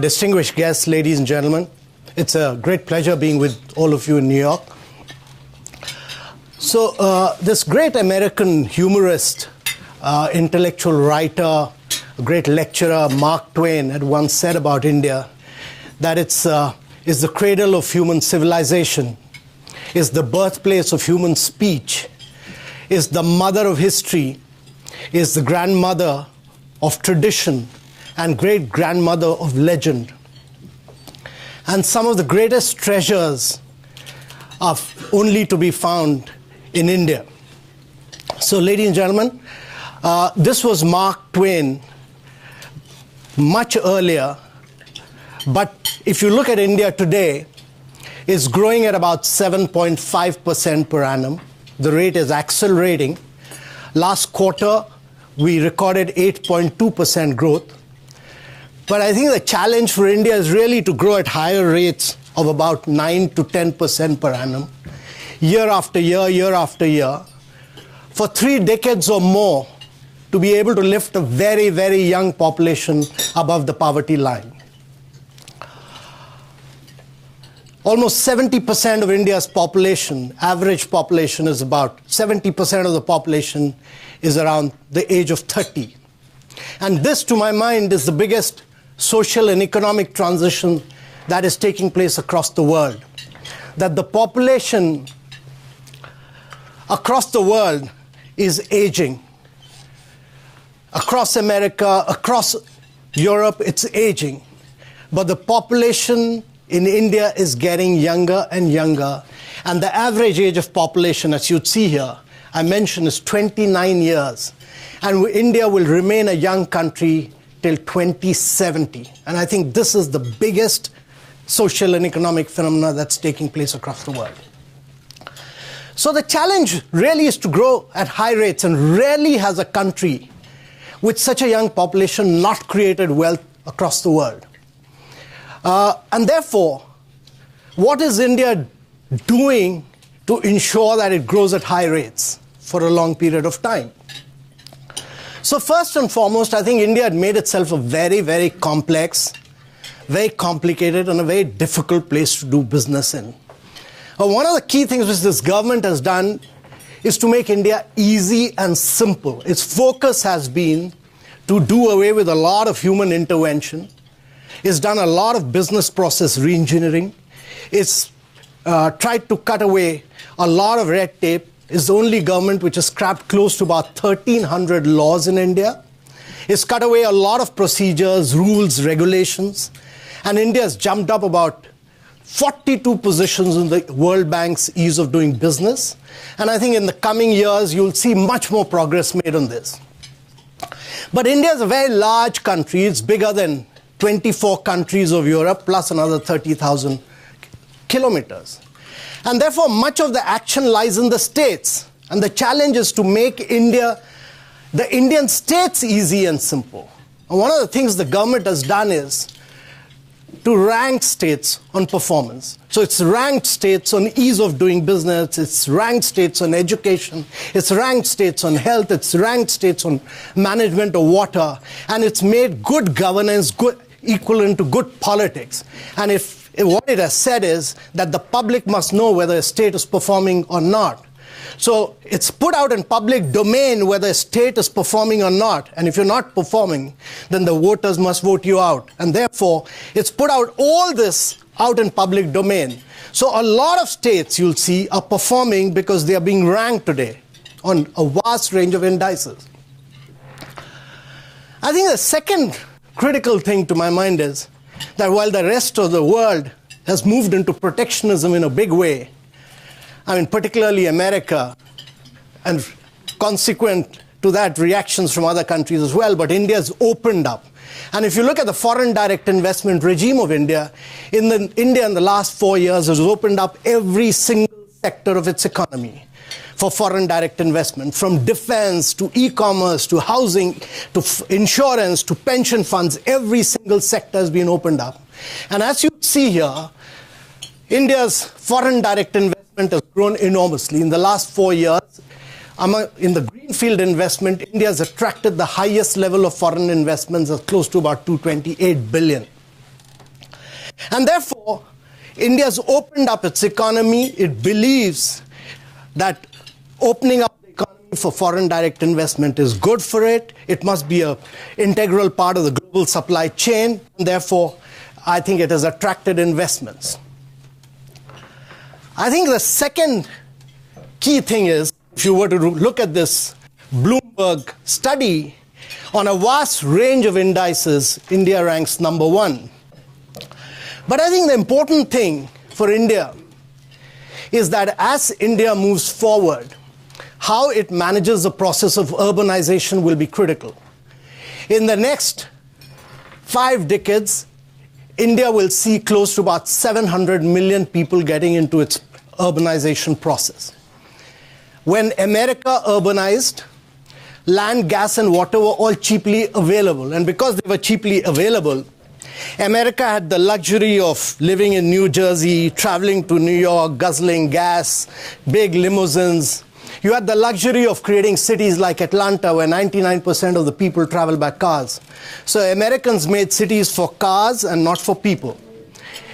distinguished guests, ladies and gentlemen. It's a great pleasure being with all of you in New York. So this great American humorist, intellectual writer, great lecturer, Mark Twain, had once said about India that it's is the cradle of human civilization, is the birthplace of human speech, is the mother of history, is the grandmother of tradition, and great-grandmother of legend. And some of the greatest treasures are only to be found in India. So, ladies and gentlemen, this was Mark Twain much earlier, but if you look at India today, it's growing at about 7.5% per annum. The rate is accelerating. Last quarter, we recorded 8.2% growth. But I think the challenge for India is really to grow at higher rates of about 9 to 10% per annum, year after year, year after year, for 3 decades or more, to be able to lift a very, very young population above the poverty line. Almost 70% of India's population, average population is about 70% of the population is around the age of 30. And this, to my mind, is the biggest social and economic transition that is taking place across the world. That the population across the world is aging. Across America, across Europe, it's aging. But the population in India is getting younger and younger. And the average age of population, as you'd see here, I mentioned, is 29 years. And India will remain a young country till 2070. And I think this is the biggest social and economic phenomena that's taking place across the world. So the challenge really is to grow at high rates, and rarely has a country with such a young population not created wealth across the world. And therefore, what is India doing to ensure that it grows at high rates for a long period of time? So first and foremost, I think India had made itself a very, very complex, very complicated, and a very difficult place to do business in. One of the key things which this government has done is to make India easy and simple. Its focus has been to do away with a lot of human intervention. It's done a lot of business process re-engineering. It's tried to cut away a lot of red tape. It's the only government which has scrapped close to about 1,300 laws in India. It's cut away a lot of procedures, rules, regulations. And India has jumped up about 42 positions in the World Bank's ease of doing business. And I think in the coming years, you'll see much more progress made on this. But India is a very large country. It's bigger than 24 countries of Europe, plus another 30,000 kilometers. And therefore, much of the action lies in the states. And the challenge is to make India, the Indian states, easy and simple. And one of the things the government has done is to rank states on performance. So it's ranked states on ease of doing business, it's ranked states on education, it's ranked states on health, it's ranked states on management of water, and it's made good governance good, equivalent to good politics. And if what it has said is that the public must know whether a state is performing or not. So it's put out in public domain whether a state is performing or not. And if you're not performing, then the voters must vote you out. And therefore, it's put out all this out in public domain. So a lot of states, you'll see, are performing because they are being ranked today on a vast range of indices. I think the second critical thing to my mind is that while the rest of the world has moved into protectionism in a big way, I mean, particularly America, and consequent to that, reactions from other countries as well, but India has opened up. And if you look at the foreign direct investment regime of India, India in the last 4 years has opened up every single sector of its economy for foreign direct investment, from defense to e-commerce to housing to insurance to pension funds. Every single sector has been opened up. And as you see here, India's foreign direct investment has grown enormously. In the last 4 years, in the greenfield investment, India has attracted the highest level of foreign investments of close to about $228 billion. And therefore, India's opened up its economy. It believes that opening up the economy for foreign direct investment is good for it. It must be an integral part of the global supply chain. And therefore, I think it has attracted investments. I think the second key thing is, if you were to look at this Bloomberg study, on a vast range of indices, India ranks number one. But I think the important thing for India is that as India moves forward, how it manages the process of urbanization will be critical. In the next 5 decades, India will see close to about 700 million people getting into its urbanization process. When America urbanized, land, gas, and water were all cheaply available. And because they were cheaply available, America had the luxury of living in New Jersey, traveling to New York, guzzling gas, big limousines. You had the luxury of creating cities like Atlanta, where 99% of the people travel by cars. So Americans made cities for cars and not for people.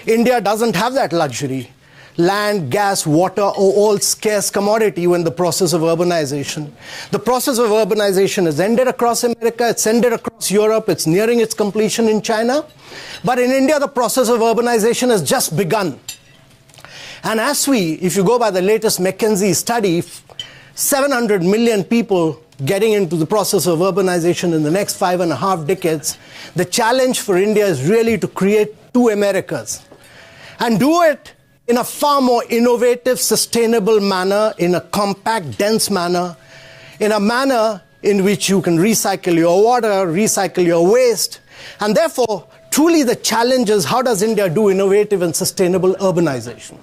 India doesn't have that luxury. Land, gas, water are all scarce commodity when the process of urbanization. The process of urbanization has ended across America, it's ended across Europe, it's nearing its completion in China. But in India, the process of urbanization has just begun. And if you go by the latest McKinsey study, 700 million people getting into the process of urbanization in the next 5.5 decades, the challenge for India is really to create 2 Americas. And do it in a far more innovative, sustainable manner, in a compact, dense manner, in a manner in which you can recycle your water, recycle your waste. And therefore, truly the challenge is, how does India do innovative and sustainable urbanization?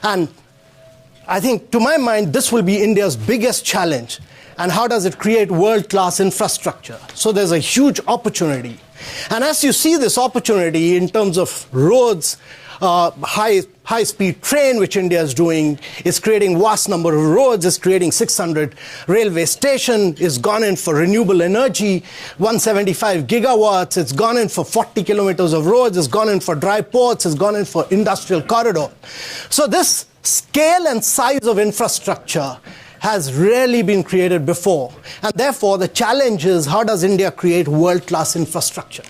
And I think, to my mind, this will be India's biggest challenge. And how does it create world-class infrastructure? So there's a huge opportunity. And as you see this opportunity in terms of roads, high-speed train, which India is doing, is creating vast number of roads, is creating 600 railway stations, is gone in for renewable energy, 175 gigawatts, it's gone in for 40 kilometers of roads, it's gone in for dry ports, it's gone in for industrial corridor. So this scale and size of infrastructure has rarely been created before. And therefore, the challenge is, how does India create world-class infrastructure?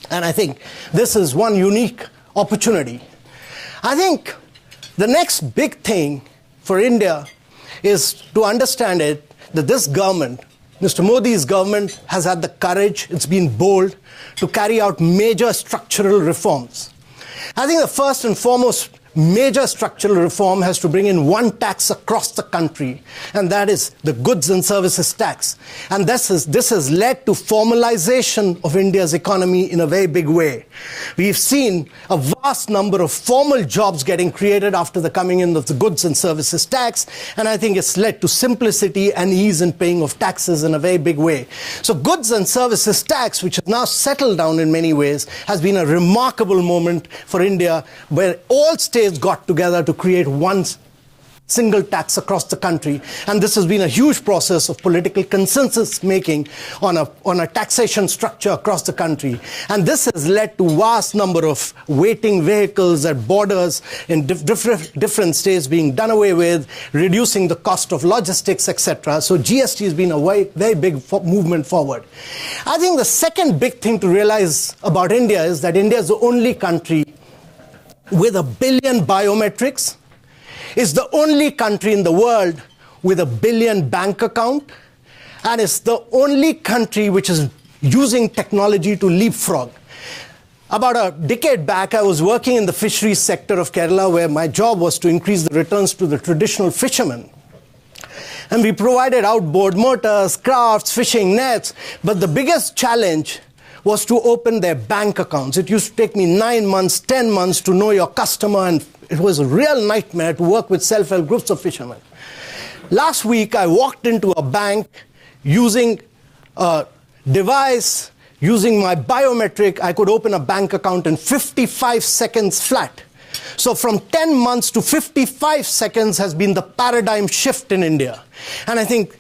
And I think this is one unique opportunity. I think the next big thing for India is to understand it, that this government, Mr. Modi's government, has had the courage, it's been bold, to carry out major structural reforms. I think the first and foremost major structural reform has to bring in one tax across the country, and that is the goods and services tax. And this has led to formalization of India's economy in a very big way. We've seen a vast number of formal jobs getting created after the coming in of the goods and services tax, and I think it's led to simplicity and ease in paying of taxes in a very big way. So goods and services tax, which has now settled down in many ways, has been a remarkable moment for India, where all states got together to create one single tax across the country. And this has been a huge process of political consensus making on a taxation structure across the country. And this has led to vast number of waiting vehicles at borders in different states being done away with, reducing the cost of logistics, etc. So GST has been a very big movement forward. I think the second big thing to realize about India is that India is the only country with 1 billion biometrics, is the only country in the world with 1 billion bank account, and is the only country which is using technology to leapfrog. About a decade back, I was working in the fisheries sector of Kerala, where my job was to increase the returns to the traditional fishermen. And we provided outboard motors, crafts, fishing nets, but the biggest challenge was to open their bank accounts. It used to take me 9 months, 10 months to know your customer, and it was a real nightmare to work with self-help groups of fishermen. Last week, I walked into a bank using a device, using my biometric. I could open a bank account in 55 seconds flat. So from 10 months to 55 seconds has been the paradigm shift in India. And I think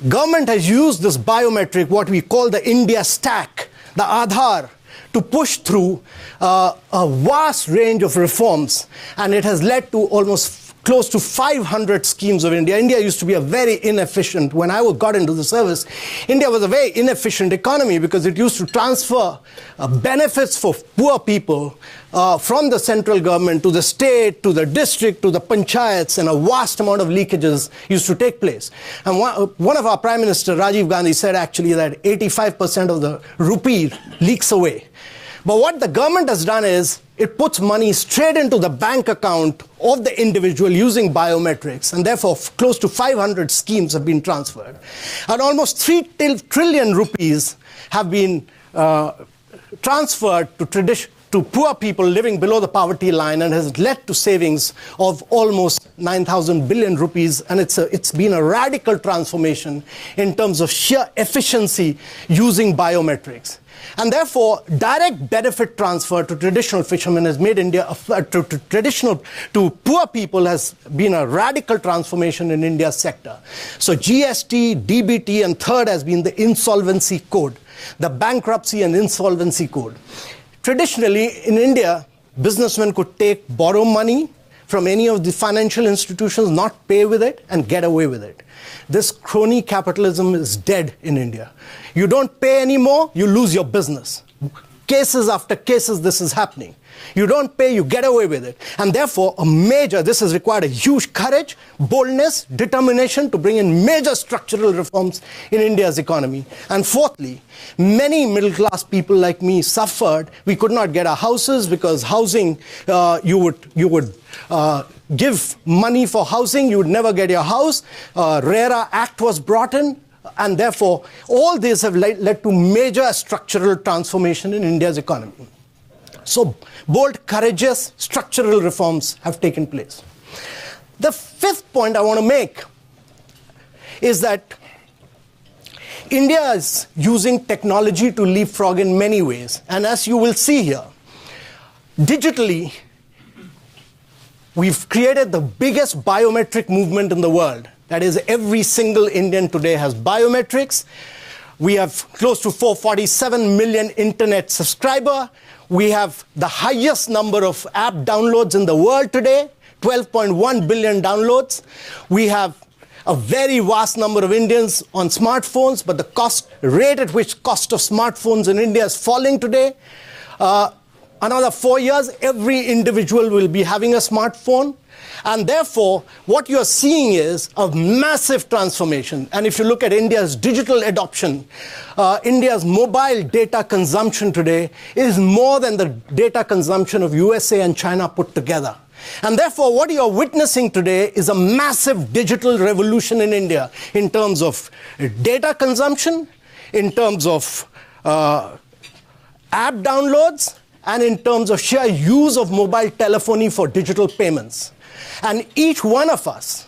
government has used this biometric, what we call the India stack, the Aadhaar, to push through a vast range of reforms, and it has led to almost close to 500 schemes of India. India used to be a very inefficient, when I got into the service, India was a very inefficient economy because it used to transfer benefits for poor people from the central government to the state, to the district, to the panchayats, and a vast amount of leakages used to take place. And one of our Prime Minister, Rajiv Gandhi, said actually that 85% of the rupee leaks away. But what the government has done is it puts money straight into the bank account of the individual using biometrics, and therefore close to 500 schemes have been transferred. And almost 3 trillion rupees have been transferred to poor people living below the poverty line, and has led to savings of almost 9,000 billion rupees. And it's been a radical transformation in terms of sheer efficiency using biometrics. And therefore, direct benefit transfer to traditional fishermen has made India, to poor people has been a radical transformation in India's sector. So GST, DBT, and third has been the insolvency code, the bankruptcy and insolvency code. Traditionally, in India, businessmen could borrow money from any of the financial institutions, not pay with it, and get away with it. This crony capitalism is dead in India. You don't pay anymore, you lose your business. Cases after cases, this is happening. You don't pay, you get away with it. And therefore, this has required a huge courage, boldness, determination to bring in major structural reforms in India's economy. And fourthly, many middle-class people like me suffered. We could not get our houses because housing, you would give money for housing, you would never get your house. RERA Act was brought in. And therefore, all these have led to major structural transformation in India's economy. So, bold, courageous, structural reforms have taken place. The fifth point I want to make is that India is using technology to leapfrog in many ways. And as you will see here, digitally, we've created the biggest biometric movement in the world. That is, every single Indian today has biometrics. We have close to 447 million internet subscribers. We have the highest number of app downloads in the world today, 12.1 billion downloads. We have a very vast number of Indians on smartphones, but the rate at which cost of smartphones in India is falling today. Another 4 years, every individual will be having a smartphone. And therefore, what you're seeing is a massive transformation. And if you look at India's digital adoption, India's mobile data consumption today is more than the data consumption of USA and China put together. And therefore, what you're witnessing today is a massive digital revolution in India in terms of data consumption, in terms of app downloads, and in terms of sheer use of mobile telephony for digital payments. And each one of us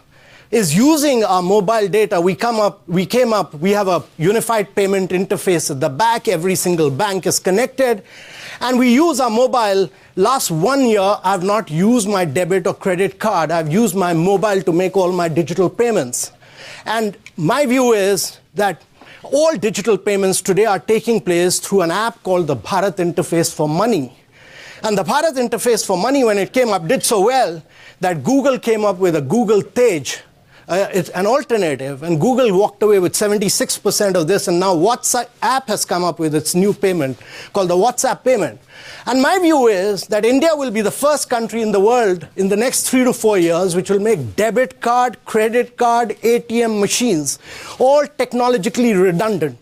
is using our mobile data. We have a unified payment interface at the back. Every single bank is connected. And we use our mobile. Last 1 year, I've not used my debit or credit card. I've used my mobile to make all my digital payments. And my view is that all digital payments today are taking place through an app called the Bharat Interface for Money. And the Bharat Interface for Money, when it came up, did so well that Google came up with a Google Tej. It's an alternative, and Google walked away with 76% of this, and now WhatsApp app has come up with its new payment called the WhatsApp payment. And my view is that India will be the first country in the world in the next 3 to 4 years which will make debit card, credit card, ATM machines all technologically redundant.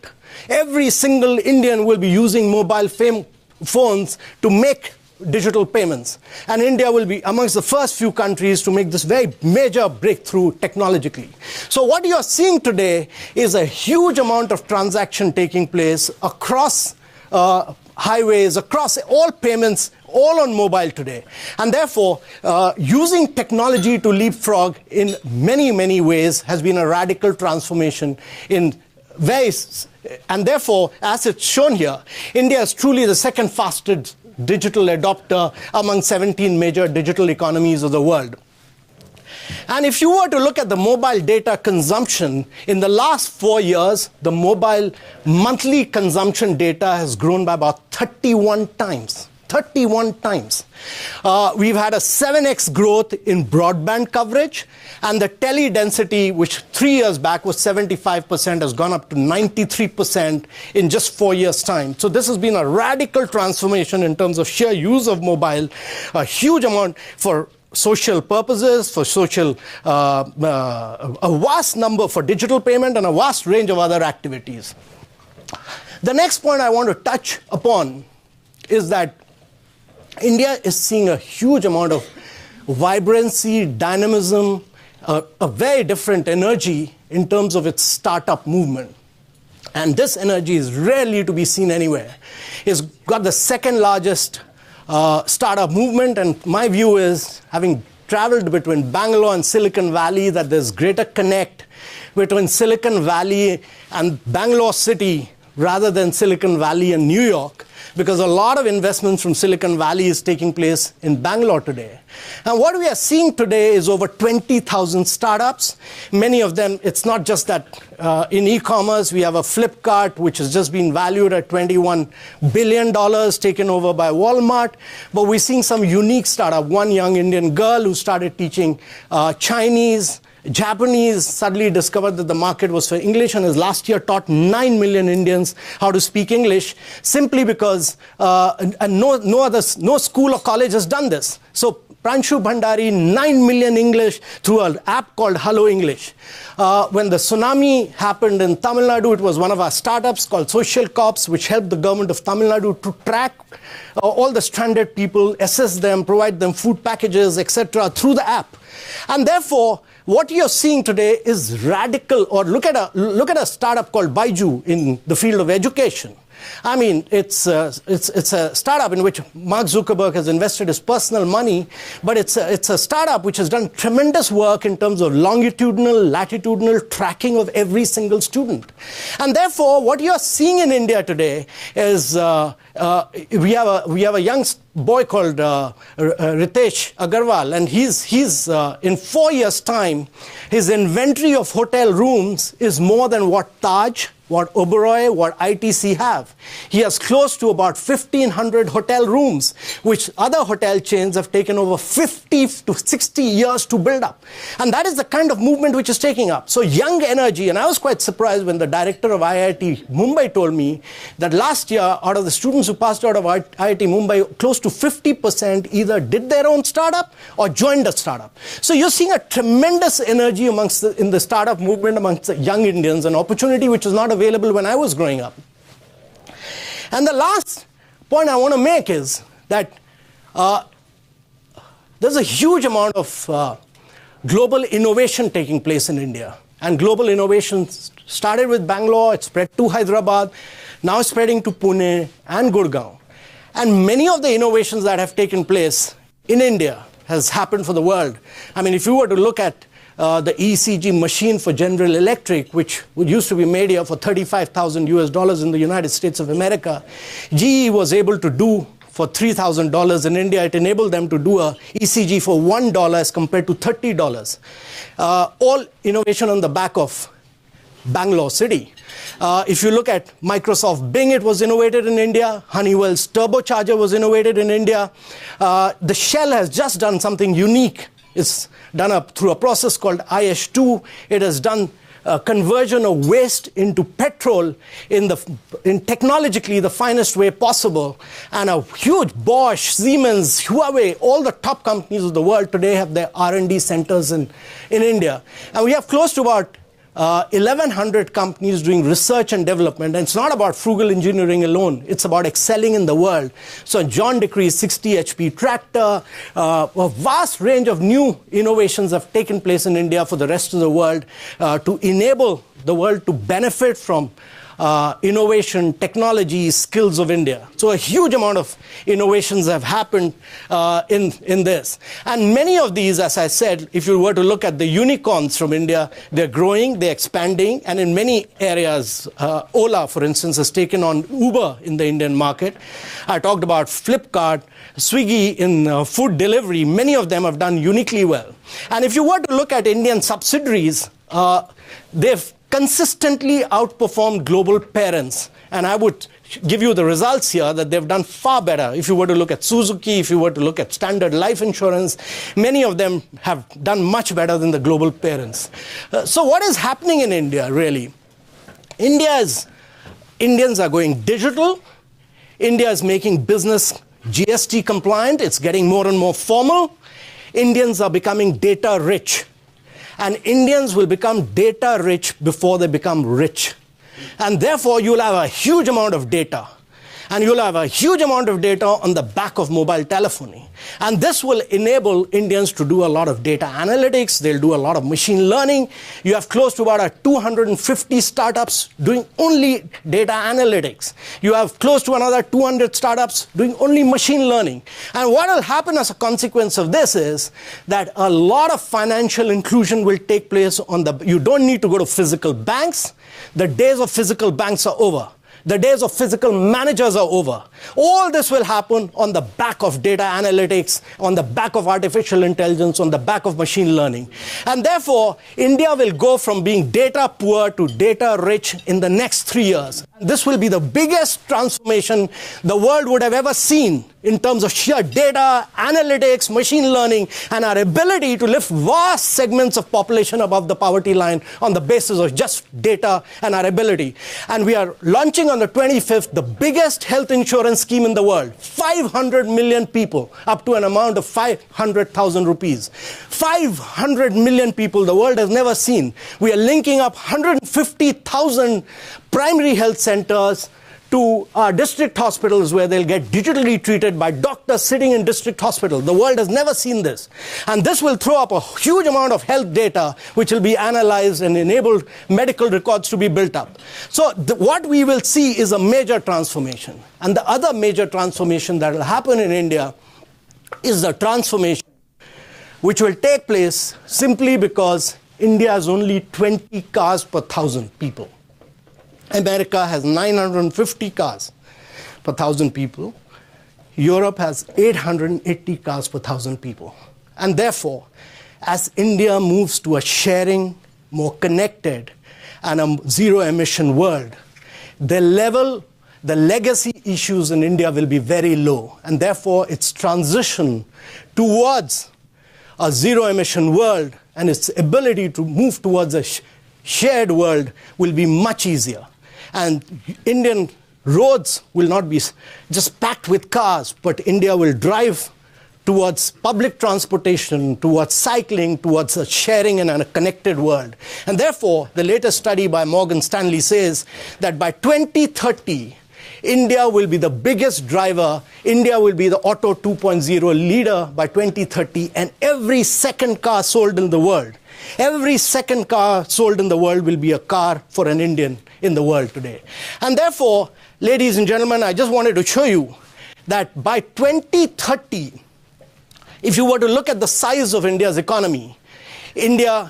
Every single Indian will be using mobile phones to make digital payments. And India will be amongst the first few countries to make this very major breakthrough technologically. So what you are seeing today is a huge amount of transaction taking place across highways, across all payments, all on mobile today. And therefore, using technology to leapfrog in many, many ways has been a radical transformation in ways. And therefore, as it's shown here, India is truly the second fastest digital adopter among 17 major digital economies of the world. And if you were to look at the mobile data consumption, in the last 4 years, the mobile monthly consumption data has grown by about 31 times. 31 times. We've had a 7x growth in broadband coverage, and the tele density, which 3 years back was 75%, has gone up to 93% in just 4 years' time. So this has been a radical transformation in terms of sheer use of mobile, a huge amount for social purposes, for social, a vast number for digital payment, and a vast range of other activities. The next point I want to touch upon is that India is seeing a huge amount of vibrancy, dynamism, a very different energy in terms of its startup movement. And this energy is rarely to be seen anywhere. It's got the second largest startup movement, and my view is, having traveled between Bangalore and Silicon Valley, that there's greater connect between Silicon Valley and Bangalore city rather than Silicon Valley and New York, because a lot of investments from Silicon Valley is taking place in Bangalore today. And what we are seeing today is over 20,000 startups. Many of them, it's not just that in e-commerce, we have a Flipkart, which has just been valued at $21 billion, taken over by Walmart. But we're seeing some unique startup. One young Indian girl who started teaching Chinese, Japanese, suddenly discovered that the market was for English, and has last year taught 9 million Indians how to speak English, simply because no school or college has done this. So Pranshu Bhandari, 9 million English through an app called Hello English. When the tsunami happened in Tamil Nadu, it was one of our startups called Social Corps, which helped the government of Tamil Nadu to track all the stranded people, assess them, provide them food packages, etc., through the app. And therefore, what you're seeing today is radical. Or look at a startup called Baiju in the field of education. I mean, it's a startup in which Mark Zuckerberg has invested his personal money, but it's a startup which has done tremendous work in terms of longitudinal, latitudinal tracking of every single student. And therefore, what you're seeing in India today is we have a young boy called Ritesh Agarwal, and he's in 4 years' time, his inventory of hotel rooms is more than what Taj, what Oberoi, what ITC have. He has close to about 1,500 hotel rooms, which other hotel chains have taken over 50 to 60 years to build up. And that is the kind of movement which is taking up. So young energy, and I was quite surprised when the director of IIT Mumbai told me that last year, out of the students who passed out of IIT Mumbai, close to 50% either did their own startup or joined a startup. So you're seeing a tremendous energy in the startup movement amongst the young Indians, an opportunity which was not available when I was growing up. And the last point I want to make is that there's a huge amount of global innovation taking place in India. And global innovation started with Bangalore, it spread to Hyderabad, now spreading to Pune and Gurgaon. And many of the innovations that have taken place in India has happened for the world. I mean, if you were to look at the ECG machine for General Electric, which used to be made here for $35,000 in the United States of America, GE was able to do for $3,000 in India. It enabled them to do a ECG for $1 as compared to $30. All innovation on the back of Bangalore city. If you look at Microsoft Bing, it was innovated in India. Honeywell's turbocharger was innovated in India. The Shell has just done something unique. It's done up through a process called IS2. It has done conversion of waste into petrol in technologically the finest way possible. And a huge Bosch, Siemens, Huawei, all the top companies of the world today have their R&D centers in India. And we have close to about 1,100 companies doing research and development, and it's not about frugal engineering alone, it's about excelling in the world. So John Decree's 60 HP tractor, a vast range of new innovations have taken place in India for the rest of the world to enable the world to benefit from innovation, technology, skills of India. So a huge amount of innovations have happened in this. And many of these, as I said, if you were to look at the unicorns from India, they're growing, they're expanding, and in many areas, Ola, for instance, has taken on Uber in the Indian market. I talked about Flipkart, Swiggy in food delivery. Many of them have done uniquely well. And if you were to look at Indian subsidiaries, they've consistently outperformed global parents. And I would give you the results here that they've done far better. If you were to look at Suzuki, if you were to look at Standard Life Insurance, many of them have done much better than the global parents. So what is happening in India, really? Indians are going digital. India is making business GST compliant. It's getting more and more formal. Indians are becoming data rich. And Indians will become data rich before they become rich. And therefore, you'll have a huge amount of data. And you'll have a huge amount of data on the back of mobile telephony. And this will enable Indians to do a lot of data analytics. They'll do a lot of machine learning. You have close to about 250 startups doing only data analytics. You have close to another 200 startups doing only machine learning. And what will happen as a consequence of this is that a lot of financial inclusion will take place on the... You don't need to go to physical banks. The days of physical banks are over. The days of physical managers are over. All this will happen on the back of data analytics, on the back of artificial intelligence, on the back of machine learning. And therefore, India will go from being data poor to data rich in the next 3 years. This will be the biggest transformation the world would have ever seen in terms of sheer data, analytics, machine learning, and our ability to lift vast segments of population above the poverty line on the basis of just data and our ability. And we are launching on the 25th the biggest health insurance scheme in the world. 500 million people, up to an amount of 500,000 rupees. 500 million people the world has never seen. We are linking up 150,000 primary health centers to district hospitals where they'll get digitally treated by doctors sitting in district hospital. The world has never seen this. And this will throw up a huge amount of health data which will be analyzed and enable medical records to be built up. So what we will see is a major transformation. And the other major transformation that will happen in India is the transformation which will take place simply because India has only 20 cars per 1,000 people. America has 950 cars per 1,000 people. Europe has 880 cars per 1,000 people. And therefore, as India moves to a sharing, more connected, and a zero-emission world, the legacy issues in India will be very low. And therefore, its transition towards a zero-emission world and its ability to move towards a shared world will be much easier. And Indian roads will not be just packed with cars, but India will drive towards public transportation, towards cycling, towards a sharing and a connected world. And therefore, the latest study by Morgan Stanley says that by 2030, India will be the biggest driver. India will be the Auto 2.0 leader by 2030, and every second car sold in the world, every second car sold in the world will be a car for an Indian in the world today. And therefore, ladies and gentlemen, I just wanted to show you that by 2030, if you were to look at the size of India's economy, India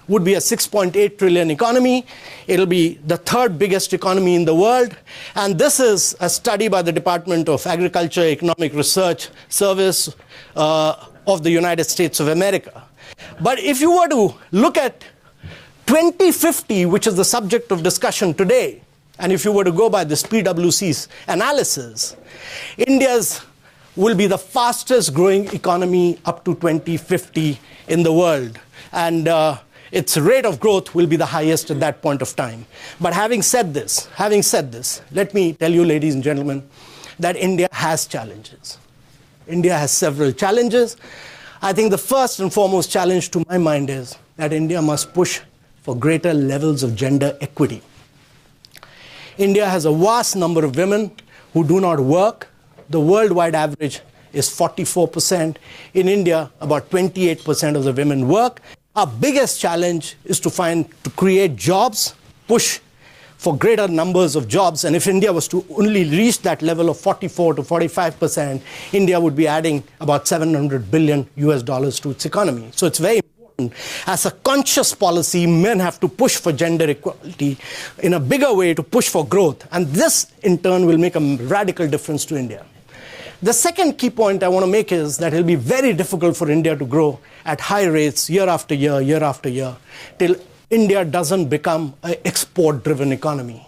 would be a 6.8 trillion economy. It'll be the third biggest economy in the world. And this is a study by the Department of Agriculture Economic Research Service of the United States of America. But if you were to look at 2050, which is the subject of discussion today, and if you were to go by this PwC's analysis, India's will be the fastest growing economy up to 2050 in the world. And its rate of growth will be the highest at that point of time. But having said this, let me tell you, ladies and gentlemen, that India has challenges. India has several challenges. I think the first and foremost challenge to my mind is that India must push for greater levels of gender equity. India has a vast number of women who do not work. The worldwide average is 44%. In India, about 28% of the women work. Our biggest challenge is to create jobs, push for greater numbers of jobs. And if India was to only reach that level of 44 to 45%, India would be adding about $700 billion to its economy. So it's very important. As a conscious policy, men have to push for gender equality in a bigger way to push for growth. And this, in turn, will make a radical difference to India. The second key point I want to make is that it will be very difficult for India to grow at high rates year after year, till India doesn't become an export-driven economy.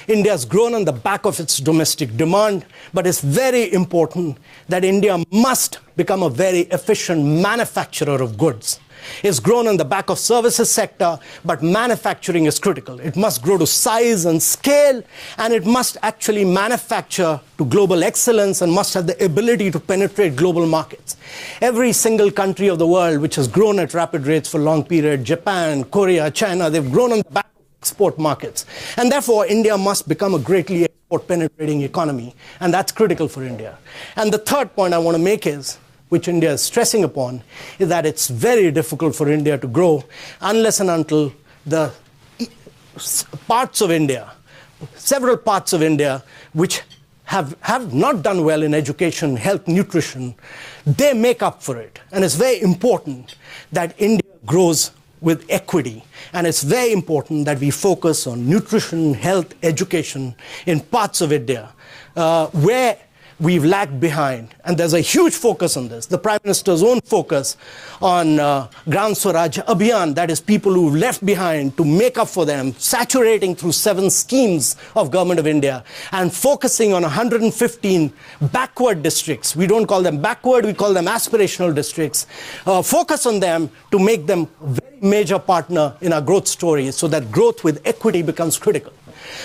India has grown on the back of its domestic demand, but it's very important that India must become a very efficient manufacturer of goods. It's grown on the back of services sector, but manufacturing is critical. It must grow to size and scale, and it must actually manufacture to global excellence and must have the ability to penetrate global markets. Every single country of the world which has grown at rapid rates for long period, Japan, Korea, China, they've grown on the back of export markets. And therefore, India must become a greatly export-penetrating economy, and that's critical for India. And the third point I want to make is, which India is stressing upon, is that it's very difficult for India to grow unless and until the parts of India, several parts of India, which have not done well in education, health, nutrition, they make up for it. And it's very important that India grows with equity. And it's very important that we focus on nutrition, health, education in parts of India where we've lagged behind, and there's a huge focus on this. The Prime Minister's own focus on Gram Swaraj Abhiyan, that is people who've left behind to make up for them, saturating through 7 schemes of Government of India, and focusing on 115 backward districts. We don't call them backward, we call them aspirational districts. Focus on them to make them a very major partner in our growth story so that growth with equity becomes critical.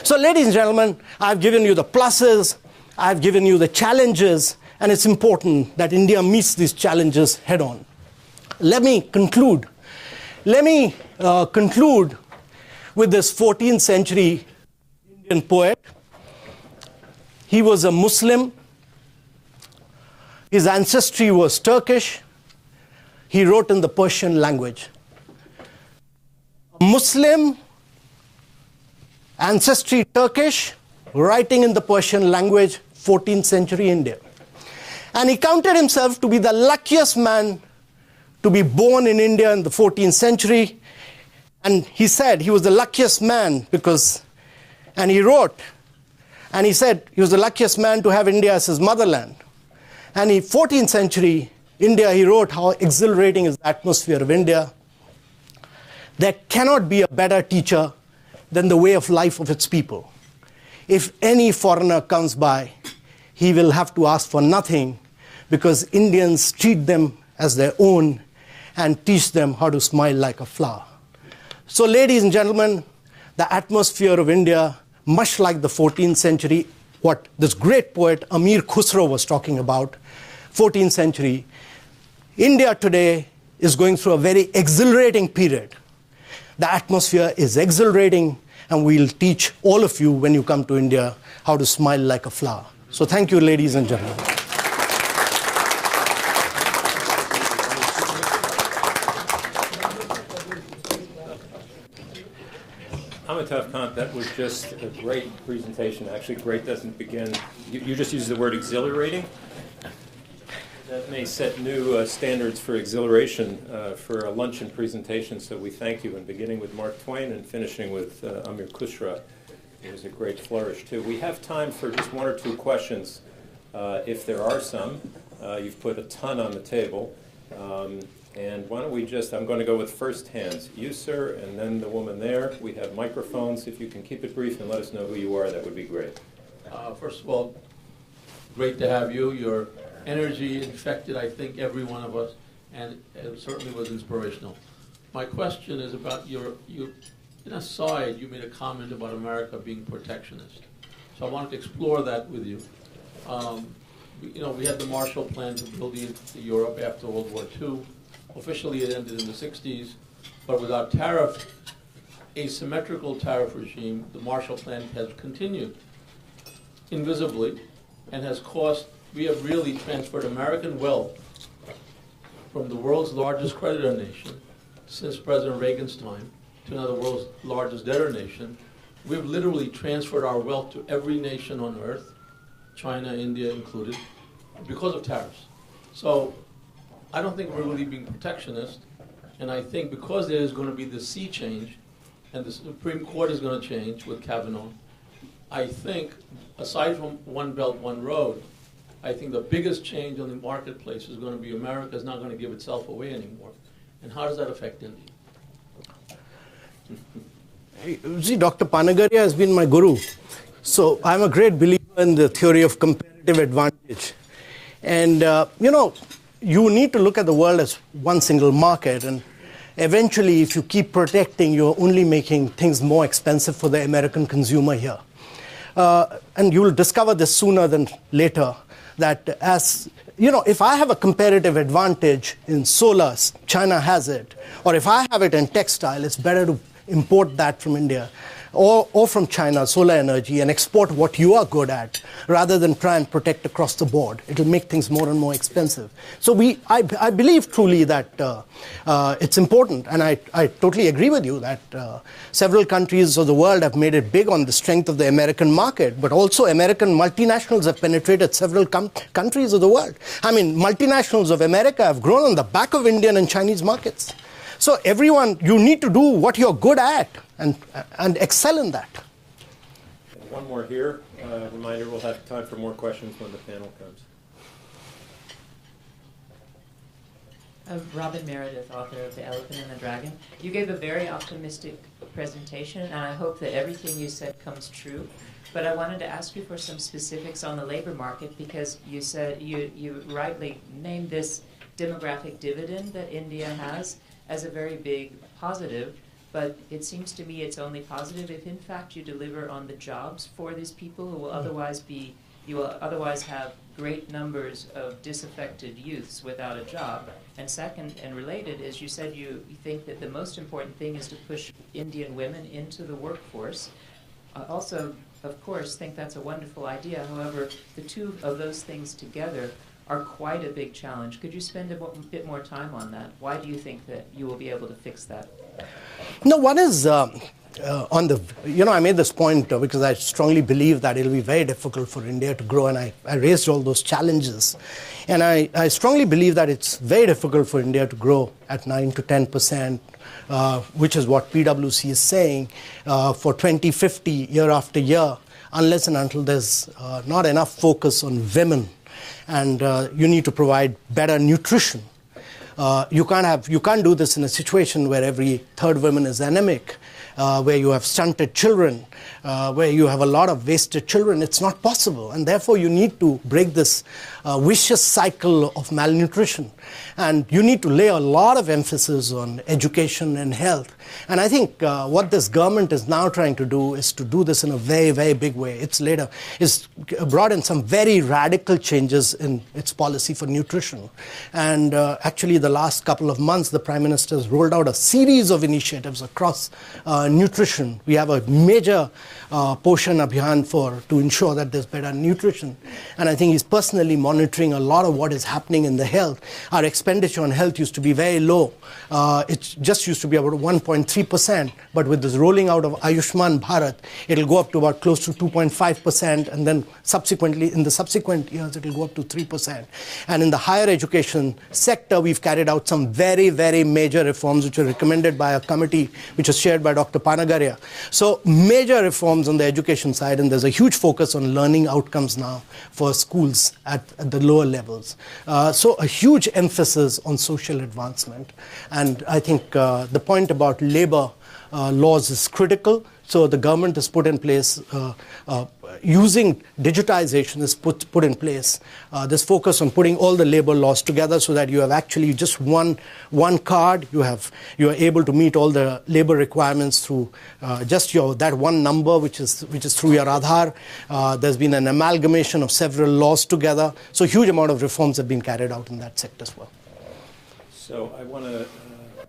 So ladies and gentlemen, I've given you the pluses, I've given you the challenges, and it's important that India meets these challenges head on. Let me conclude. Let me conclude with this 14th century Indian poet. He was a Muslim. His ancestry was Turkish. He wrote in the Persian language. A Muslim, ancestry Turkish, writing in the Persian language, 14th century India. And he counted himself to be the luckiest man to be born in India in the 14th century. And he said he was the luckiest man because, and he wrote, and he said he was the luckiest man to have India as his motherland. And in 14th century India, he wrote how exhilarating is the atmosphere of India. There cannot be a better teacher than the way of life of its people. If any foreigner comes by, he will have to ask for nothing because Indians treat them as their own and teach them how to smile like a flower. So ladies and gentlemen, the atmosphere of India, much like the 14th century, what this great poet Amir Khusro was talking about, 14th century, India today is going through a very exhilarating period. The atmosphere is exhilarating, and we'll teach all of you when you come to India how to smile like a flower. So thank you, ladies and gentlemen. Amitav Kant, that was just a great presentation. Actually, great doesn't begin. You just used the word exhilarating. That may set new standards for exhilaration for a luncheon presentation, so we thank you. And beginning with Mark Twain and finishing with Amir Khusro, it was a great flourish, too. We have time for just 1 or 2 questions, if there are some. You've put a ton on the table. And why don't we just, I'm going to go with first hands. You, sir, and then the woman there. We have microphones. If you can keep it brief and let us know who you are, that would be great. First of all, great to have you. Your energy infected, I think, every one of us, and it certainly was inspirational. My question is about in a side, you made a comment about America being protectionist. So I wanted to explore that with you. We had the Marshall Plan to build into Europe after World War II. Officially, it ended in the 60s, but with our asymmetrical tariff regime, the Marshall Plan has continued invisibly and has cost. We have really transferred American wealth from the world's largest creditor nation since President Reagan's time to now the world's largest debtor nation, We've literally transferred our wealth to every nation on earth, China, India included, because of tariffs. So I don't think we're really being protectionist, and I think because there's going to be the sea change, and the Supreme Court is going to change with Kavanaugh, I think, aside from one belt, one road, I think the biggest change on the marketplace is going to be America is not going to give itself away anymore. And how does that affect India? See, Dr. Panagaria has been my guru. So I'm a great believer in the theory of comparative advantage. And, you need to look at the world as one single market. And eventually, if you keep protecting, you're only making things more expensive for the American consumer here. And you will discover this sooner than later, that if I have a comparative advantage in solar, China has it, or if I have it in textile, it's better to import that from India or from China, solar energy, and export what you are good at, rather than try and protect across the board. It'll make things more and more expensive. So I believe truly that it's important, and I totally agree with you that several countries of the world have made it big on the strength of the American market, but also American multinationals have penetrated several countries of the world. I mean, multinationals of America have grown on the back of Indian and Chinese markets. So everyone, you need to do what you're good at and excel in that. And one more here. Reminder, we'll have time for more questions when the panel comes. Robin Meredith, author of The Elephant and the Dragon. You gave a very optimistic presentation, and I hope that everything you said comes true. But I wanted to ask you for some specifics on the labor market, because you said you rightly named this demographic dividend that India has as a very big positive, but it seems to me it's only positive if in fact you deliver on the jobs for these people who will otherwise have great numbers of disaffected youths without a job. And second, and related, is you said you think that the most important thing is to push Indian women into the workforce. Also, of course, think that's a wonderful idea. However, the two of those things together are quite a big challenge. Could you spend a bit more time on that? Why do you think that you will be able to fix that? No, one is I made this point because I strongly believe that it'll be very difficult for India to grow, and I raised all those challenges. And I strongly believe that it's very difficult for India to grow at 9 to 10%, which is what PwC is saying, for 2050, year after year, unless and until there's not enough focus on women. And you need to provide better nutrition. You can't do this in a situation where every third woman is anemic, where you have stunted children, where you have a lot of wasted children. It's not possible, and therefore you need to break this vicious cycle of malnutrition. And you need to lay a lot of emphasis on education and health. And I think what this government is now trying to do is to do this in a very, very big way. It's brought in some very radical changes in its policy for nutrition. And actually, the last couple of months, the Prime Minister has rolled out a series of initiatives across nutrition. We have a major Poshan Abhiyan to ensure that there's better nutrition. And I think he's personally monitoring a lot of what is happening in the health. Our expenditure on health used to be very low. It just used to be about 1.3%, but with this rolling out of Ayushman Bharat, it'll go up to about close to 2.5%, and then subsequently, in the subsequent years, it'll go up to 3%. And in the higher education sector, we've carried out some very, very major reforms, which were recommended by a committee, which was chaired by Dr. Panagaria. So major reforms on the education side, and there's a huge focus on learning outcomes now for schools at the lower levels. So a huge emphasis on social advancement. And I think the point about labor laws is critical. So the government has put in place, using digitization is put in place, this focus on putting all the labor laws together so that you have actually just one card. You are able to meet all the labor requirements through just that one number, which is through your Aadhaar. There's been an amalgamation of several laws together. So a huge amount of reforms have been carried out in that sector as well. So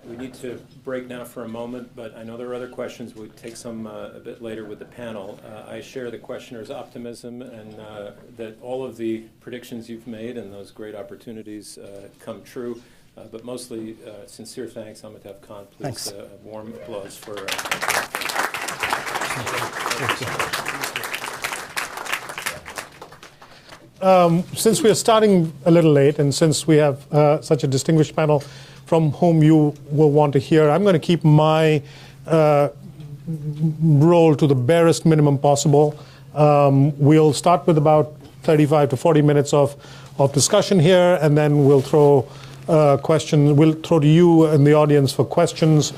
we need to break now for a moment, but I know there are other questions. We'll take some a bit later with the panel. I share the questioner's optimism, and that all of the predictions you've made and those great opportunities come true. But mostly, sincere thanks, Amitav Kant. Please, Thanks. Warm applause for Since we are starting a little late, and since we have such a distinguished panel from whom you will want to hear, I'm going to keep my role to the barest minimum possible. We'll start with about 35 to 40 minutes of discussion here, and then we'll throw questions. We'll throw to you in the audience for questions.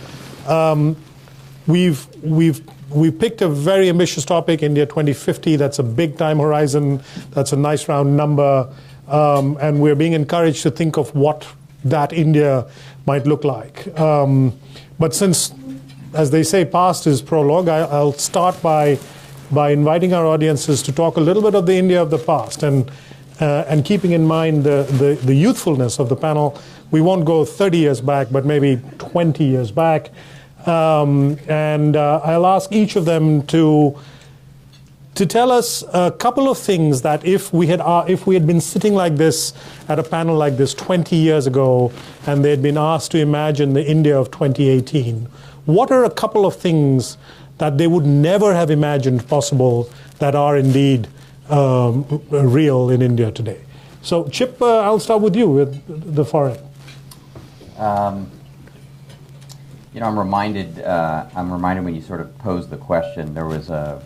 We've picked a very ambitious topic, India 2050. That's a big time horizon. That's a nice round number. And we're being encouraged to think of what that India might look like. But since, as they say, past is prologue, I'll start by inviting our audiences to talk a little bit of the India of the past. And keeping in mind the youthfulness of the panel, we won't go 30 years back, but maybe 20 years back. I'll ask each of them to tell us a couple of things that if we had been sitting like this at a panel like this 20 years ago, and they had been asked to imagine the India of 2018, what are a couple of things that they would never have imagined possible that are indeed real in India today? So, Chip, I'll start with you with the foreign. I'm reminded when you sort of posed the question. There was a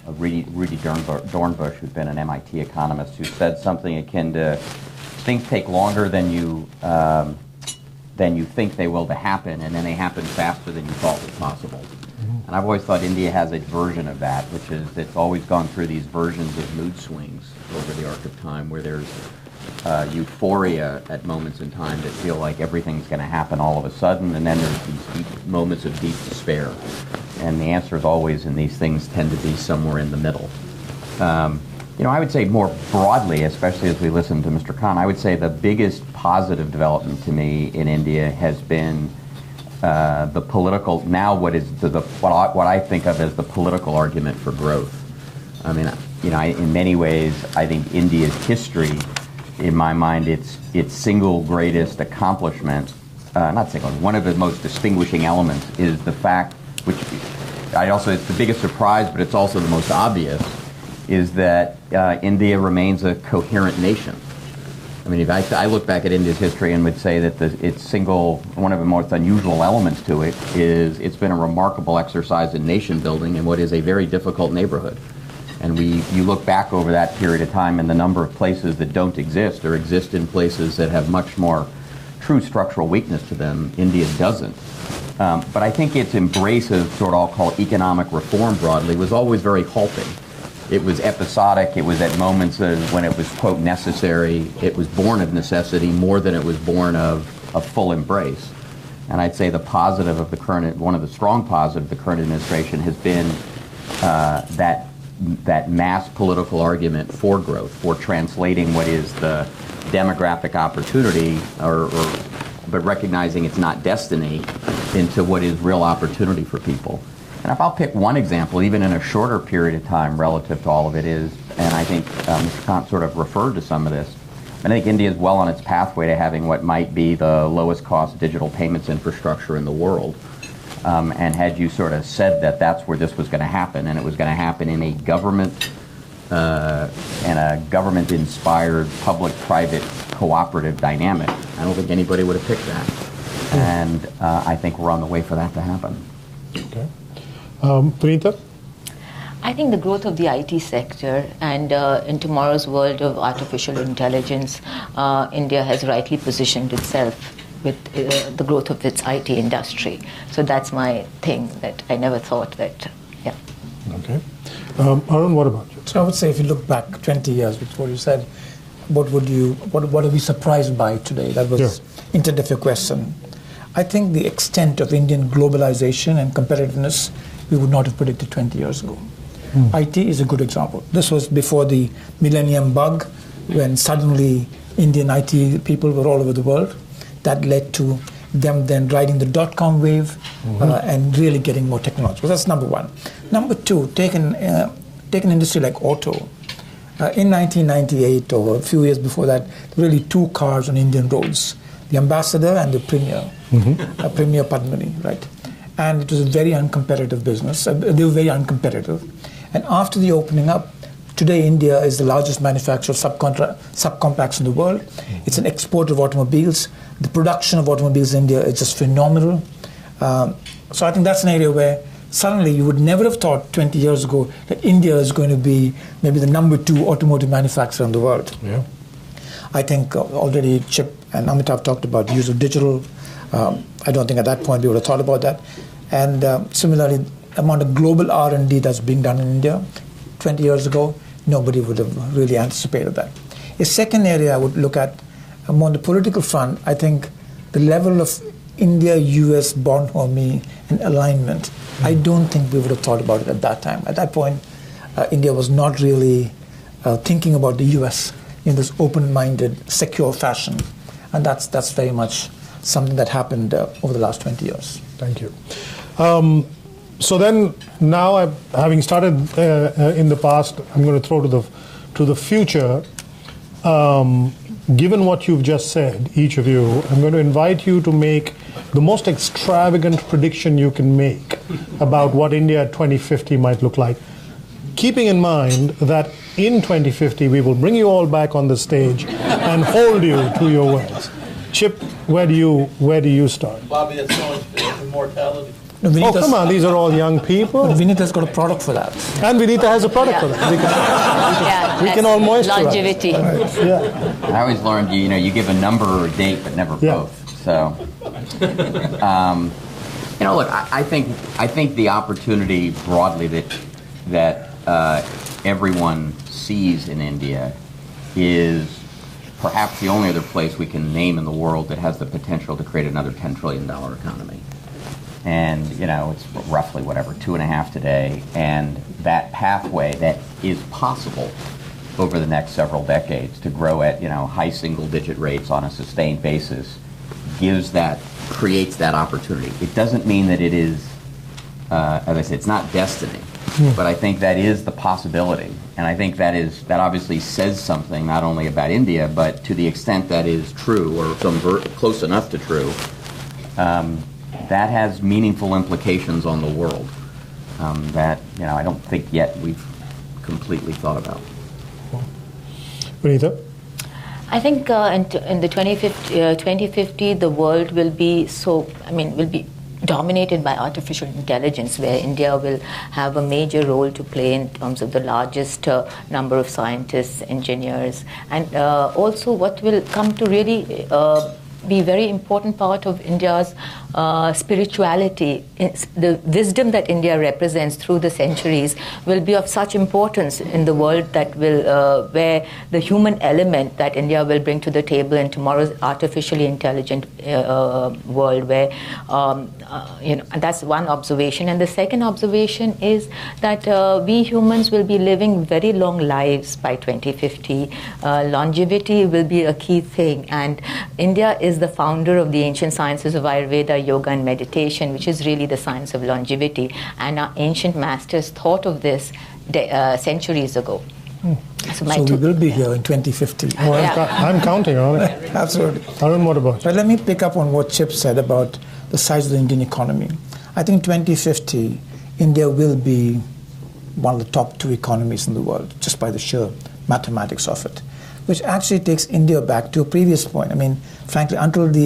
Rudy Dornbush, who's been an MIT economist, who said something akin to, "Things take longer than you think they will to happen, and then they happen faster than you thought was possible." And I've always thought India has a version of that, which is it's always gone through these versions of mood swings over the arc of time, where there's euphoria at moments in time that feel like everything's going to happen all of a sudden, and then there's these deep moments of deep despair. And the answer is always, in these things, tend to be somewhere in the middle. I would say more broadly, especially as we listen to Mr. Khan, I would say the biggest positive development to me in India has been the political, now what I think of as the political argument for growth. I mean, in many ways, I think India's history, in my mind, its single greatest accomplishment, one of the most distinguishing elements is the fact, which it's the biggest surprise, but it's also the most obvious, is that India remains a coherent nation. I mean, if I look back at India's history and would say that one of the most unusual elements to it is it's been a remarkable exercise in nation building in what is a very difficult neighborhood. And you look back over that period of time, and the number of places that don't exist or exist in places that have much more true structural weakness to them, India doesn't. But I think its embrace of sort of I'll call economic reform broadly was always very halting. It was episodic. It was at moments when it was, quote, necessary. It was born of necessity more than it was born of a full embrace. And I'd say one of the strong positives of the current administration has been that mass political argument for growth, for translating what is the demographic opportunity, but recognizing it's not destiny, into what is real opportunity for people. And if I'll pick one example, even in a shorter period of time relative to all of it is, and I think Mr. Kant sort of referred to some of this, I think India is well on its pathway to having what might be the lowest cost digital payments infrastructure in the world. And had you sort of said that that's where this was going to happen, and it was going to happen in a government-inspired public-private cooperative dynamic, I don't think anybody would have picked that. And I think we're on the way for that to happen. Okay. Punita? I think the growth of the IT sector, and in tomorrow's world of artificial intelligence, India has rightly positioned itself with the growth of its IT industry. So that's my thing that I never thought that, yeah. Okay. Arun, what about you? So I would say if you look back 20 years, which is what you said, what are we surprised by today? That was intent of your question. I think the extent of Indian globalization and competitiveness we would not have predicted 20 years ago. IT is a good example. This was before the millennium bug, when suddenly Indian IT people were all over the world. That led to them then riding the dot-com wave and really getting more technology. So that's number one. Number two, take an industry like auto. In 1998, or a few years before that, really two cars on Indian roads, the Ambassador and the Premier, Premier Padmini, right? and it was a very uncompetitive business. They were very uncompetitive. And after the opening up, today India is the largest manufacturer of subcompacts in the world. It's an exporter of automobiles. The production of automobiles in India is just phenomenal. So I think that's an area where suddenly you would never have thought 20 years ago that India is going to be maybe the number 2 automotive manufacturer in the world. Yeah. I think already Chip and Amitabh talked about the use of digital. I don't think at that point we would have thought about that. And similarly, the amount of global R&D that's being done in India 20 years ago, nobody would have really anticipated that. A second area I would look at, on the political front, I think the level of India-US bonhomie and alignment, I don't think we would have thought about it at that time. At that point, India was not really thinking about the US in this open-minded, secure fashion. And that's very much something that happened over the last 20 years. Thank you. So then, now having started in the past, I'm going to throw to the future. Given what you've just said, each of you, I'm going to invite you to make the most extravagant prediction you can make about what India at 2050 might look like. Keeping in mind that in 2050 we will bring you all back on the stage and hold you to your words. Chip, where do you start? Bobby, that's so much immortality. No, Oh, come on, these are all young people. But Vinita's got a product for that. And Vinita has a product for that. We can all moisturize. Longevity. Yeah. I always learned, you give a number or a date, but never both. So, look, I think the opportunity broadly that everyone sees in India is perhaps the only other place we can name in the world that has the potential to create another $10 trillion economy. And, it's roughly, 2.5 today. And that pathway that is possible over the next several decades to grow at, high single-digit rates on a sustained basis creates that opportunity. It doesn't mean that it is, as I said, it's not destiny. But I think that is the possibility. And I think that obviously says something not only about India, but to the extent that is true, or close enough to true, that has meaningful implications on the world that I don't think yet we've completely thought about. Vinita? I think in the 2050, the world will be dominated by artificial intelligence, where India will have a major role to play in terms of the largest number of scientists, engineers, and also what will come to really be a very important part of India's spirituality. The wisdom that India represents through the centuries will be of such importance in the world that will, where the human element that India will bring to the table in tomorrow's artificially intelligent world, where, that's one observation. And the second observation is that we humans will be living very long lives by 2050. Longevity will be a key thing, and India is the founder of the ancient sciences of Ayurveda, yoga and meditation, which is really the science of longevity. And our ancient masters thought of this centuries ago. So we will be here in 2050. Oh, I'm counting on it. Absolutely. Arun, what about you? But let me pick up on what Chip said about the size of the Indian economy. I think 2050, India will be one of the top 2 economies in the world, just by the sheer mathematics of it, which actually takes India back to a previous point. I mean, frankly,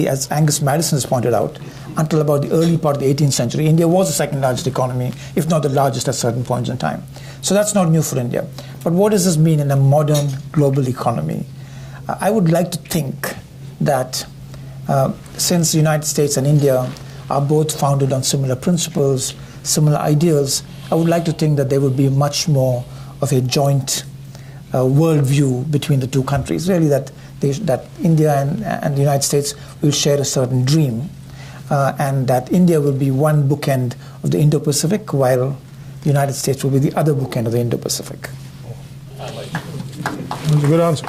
as Angus Madison has pointed out, until about the early part of the 18th century, India was the second largest economy, if not the largest at certain points in time. So that's not new for India. But what does this mean in a modern global economy? I would like to think that since the United States and India are both founded on similar principles, similar ideals, I would like to think that there would be much more of a joint worldview between the two countries. Really, that India and the United States will share a certain dream, and that India will be one bookend of the Indo-Pacific, while the United States will be the other bookend of the Indo-Pacific. That's a good answer.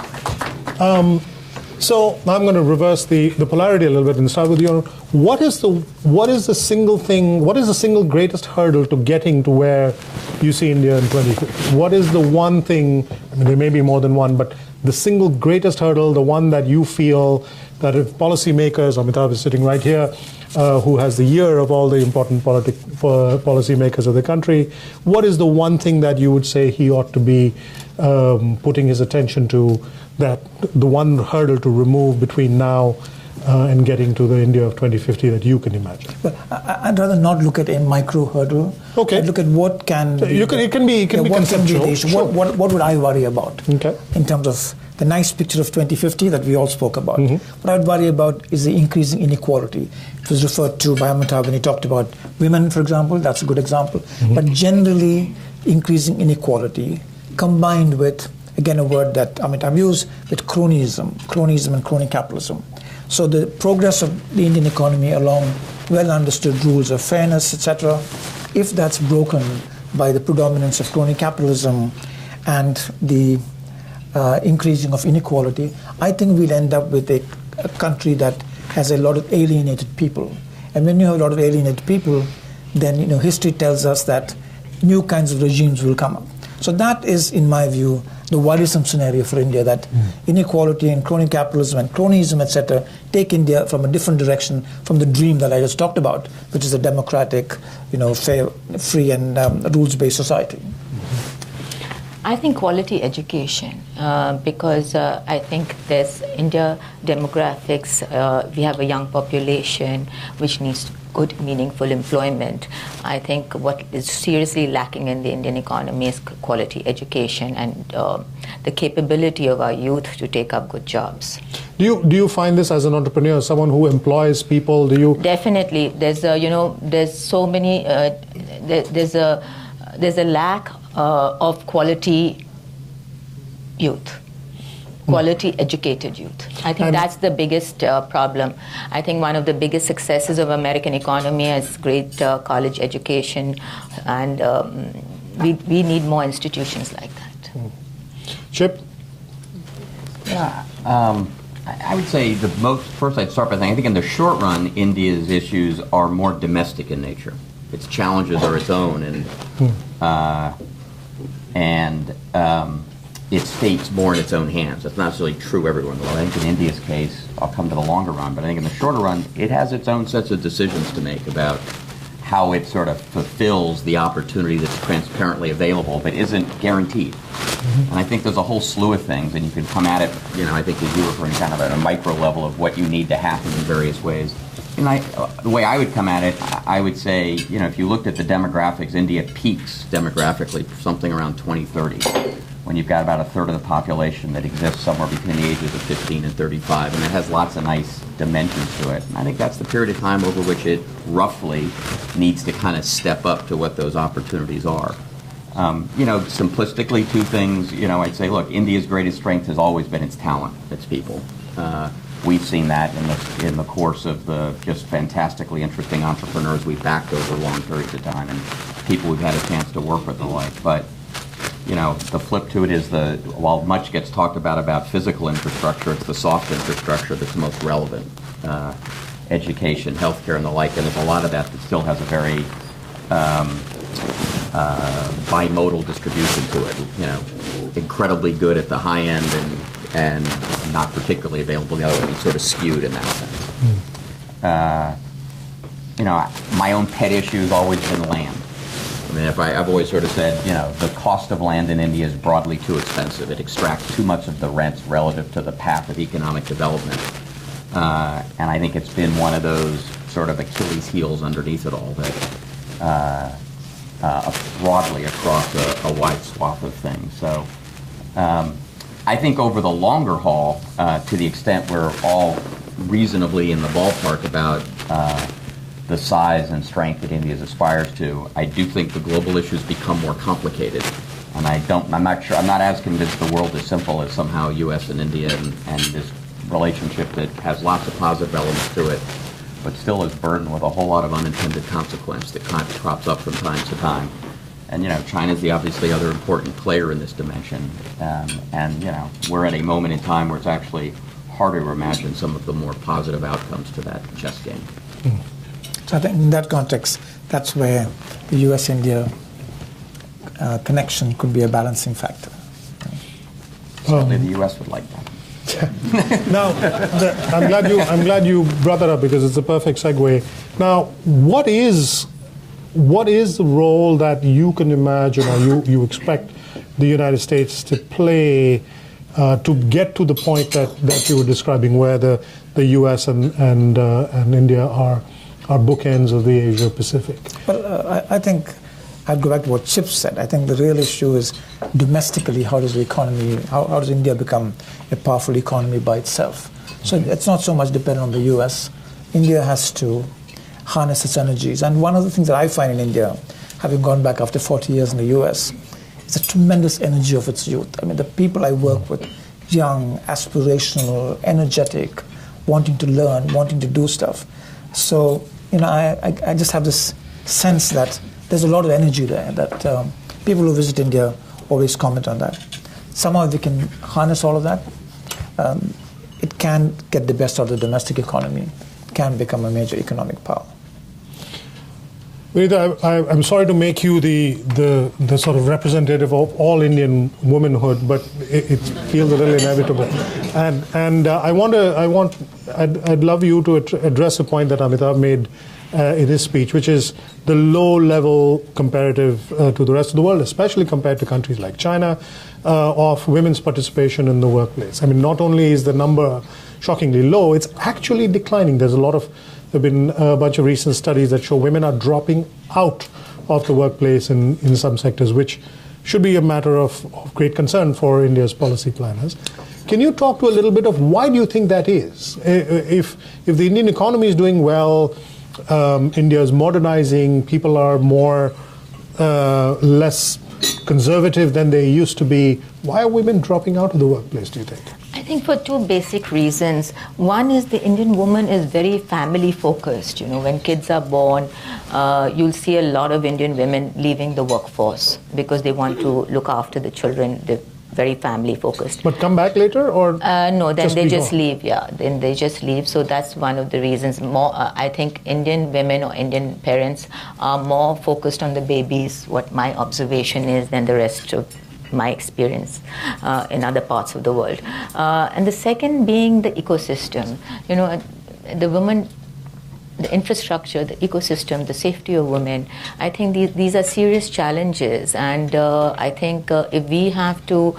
So I'm going to reverse the polarity a little bit and start with you. What is the single greatest hurdle to getting to where you see India in 2050? What is the one thing, I mean, there may be more than one, but the single greatest hurdle, the one that you feel that if policymakers, Amitabh is sitting right here, who has the ear of all the important policymakers of the country, what is the one thing that you would say he ought to be putting his attention to, that the one hurdle to remove between now and getting to the India of 2050 that you can imagine? Well, I'd rather not look at a micro hurdle. Okay. I'd look at what can so it can be conceptual. the issue. Sure. What would I worry about? Okay. In terms of the nice picture of 2050 that we all spoke about. What I'd worry about is the increasing inequality. It was referred to by Amitabh when he talked about women, for example. That's a good example. But generally, increasing inequality combined with, again, a word that Amitabh used, with cronyism and crony capitalism. So the progress of the Indian economy along well-understood rules of fairness, etc., if that's broken by the predominance of crony capitalism and the increasing of inequality, I think we'll end up with a country that has a lot of alienated people. And when you have a lot of alienated people, then history tells us that new kinds of regimes will come up. So that is, in my view, the worrisome scenario for India, that inequality and crony capitalism and cronyism, etc., take India from a different direction from the dream that I just talked about, which is a democratic, fair, free and rules-based society. I think quality education, because I think there's India demographics, we have a young population which needs good, meaningful employment. I think what is seriously lacking in the Indian economy is quality education and the capability of our youth to take up good jobs. Do you find this as an entrepreneur, someone who employs people? Do you? Definitely. There's there's so many. There's a lack of quality youth, quality educated youth. I think that's the biggest problem. I think one of the biggest successes of American economy is great college education, and we need more institutions like that. Chip? Yeah, I would say first I'd start by saying I think in the short run, India's issues are more domestic in nature. Its challenges are its own, and it states more in its own hands. That's not necessarily true everywhere in the world. I think in India's case, I'll come to the longer run, but I think in the shorter run, it has its own sets of decisions to make about how it sort of fulfills the opportunity that's transparently available but isn't guaranteed. And I think there's a whole slew of things, and you can come at it, I think as you were referring kind of at a micro level of what you need to happen in various ways. And the way I would come at it, I would say, if you looked at the demographics, India peaks demographically something around 2030, when you've got about a third of the population that exists somewhere between the ages of 15 and 35, and it has lots of nice dimensions to it. And I think that's the period of time over which it roughly needs to kind of step up to what those opportunities are. Simplistically, two things, I'd say, look, India's greatest strength has always been its talent, its people. We've seen that in the course of the just fantastically interesting entrepreneurs we've backed over long periods of time and people we've had a chance to work with and the like. But, the flip to it is while much gets talked about physical infrastructure, it's the soft infrastructure that's most relevant. Education, healthcare, and the like. And there's a lot of that still has a very bimodal distribution to it. Incredibly good at the high end and not particularly available the other way. It's sort of skewed in that sense. My own pet issue has always been land. I mean, I've always sort of said, the cost of land in India is broadly too expensive. It extracts too much of the rents relative to the path of economic development. And I think it's been one of those sort of Achilles heels underneath it all that broadly across a wide swath of things. So I think over the longer haul, to the extent we're all reasonably in the ballpark about the size and strength that India aspires to, I do think the global issues become more complicated. And I'm not as convinced the world is simple as somehow U.S. and India and this relationship that has lots of positive elements to it, but still is burdened with a whole lot of unintended consequence that kind of crops up from time to time. And, China's the obviously other important player in this dimension. And we're at a moment in time where it's actually harder to imagine some of the more positive outcomes to that chess game. So I think in that context, that's where the US-India connection could be a balancing factor. Certainly the U.S. would like that. Now, I'm glad you brought that up because it's a perfect segue. Now, what is the role that you can imagine or you expect the United States to play to get to the point that you were describing, where the U.S. and India are bookends of the Asia Pacific? Well, I think I'd go back to what Chip said. I think the real issue is domestically, how does the economy, how does India become a powerful economy by itself? So it's not so much dependent on the US. India has to harness its energies. And one of the things that I find in India, having gone back after 40 years in the US, is a tremendous energy of its youth. I mean, the people I work with, young, aspirational, energetic, wanting to learn, wanting to do stuff. So, I just have this sense that there's a lot of energy there, that people who visit India always comment on that. Somehow if we can harness all of that, it can get the best out of the domestic economy, can become a major economic power. Vinita, I'm sorry to make you the sort of representative of all Indian womanhood, but it feels a little inevitable. And I'd love you to address a point that Amitabh made in his speech, which is the low-level comparative to the rest of the world, especially compared to countries like China, of women's participation in the workplace. I mean, not only is the number shockingly low, it's actually declining. There have been a bunch of recent studies that show women are dropping out of the workplace in some sectors, which should be a matter of great concern for India's policy planners. Can you talk to a little bit of why do you think that is? If the Indian economy is doing well, India is modernizing, people are less conservative than they used to be, why are women dropping out of the workplace, do you think? I think for two basic reasons. One is the Indian woman is very family focused. When kids are born, you'll see a lot of Indian women leaving the workforce because they want to look after the children. They're very family focused. But come back later, or no? Then they just leave. Yeah, then they just leave. So that's one of the reasons. I think Indian women or Indian parents are more focused on the babies. What my observation is than the rest of my experience in other parts of the world. And the second being the ecosystem. The women, the infrastructure, the ecosystem, the safety of women. I think these are serious challenges, and I think if we have to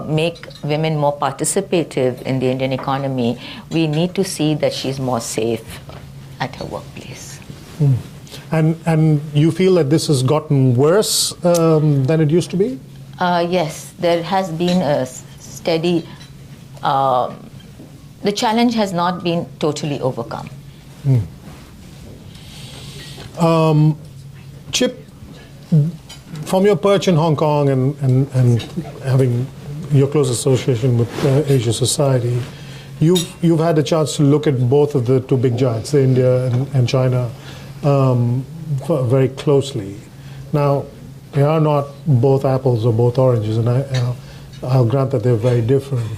make women more participative in the Indian economy, we need to see that she's more safe at her workplace. And you feel that this has gotten worse than it used to be? Yes, there has been a steady, the challenge has not been totally overcome. Chip, from your perch in Hong Kong and having your close association with Asia Society, you've had a chance to look at both of the two big giants, India and China, very closely. Now, they are not both apples or both oranges, and I'll grant that they're very different.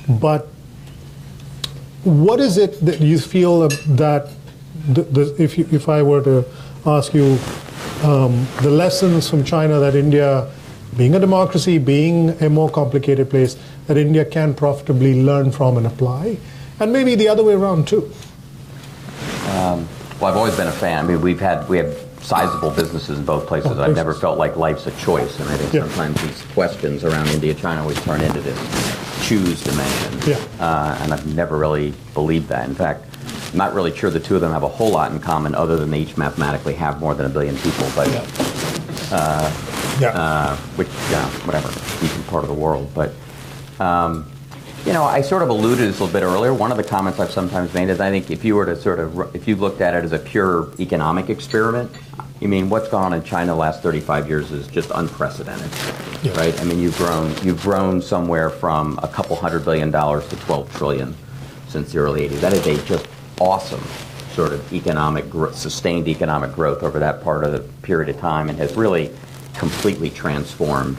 But what is it that you feel that, if I were to ask you the lessons from China that India, being a democracy, being a more complicated place, that India can profitably learn from and apply, and maybe the other way around too? Well, I've always been a fan. I mean, we have sizable businesses in both places. I've never felt like life's a choice, and I think sometimes these questions around India-China always turn into this choose dimension, and I've never really believed that. In fact, I'm not really sure the two of them have a whole lot in common, other than they each mathematically have more than 1 billion people, but which, whatever, decent part of the world. But I sort of alluded to this a little bit earlier. One of the comments I've sometimes made is I think if you were to if you looked at it as a pure economic experiment, what's gone on in China the last 35 years is just unprecedented, right? I mean, you've grown somewhere from a couple $100 billion to 12 trillion since the early 80s. That is a just awesome sort of sustained economic growth over that part of the period of time, and has really completely transformed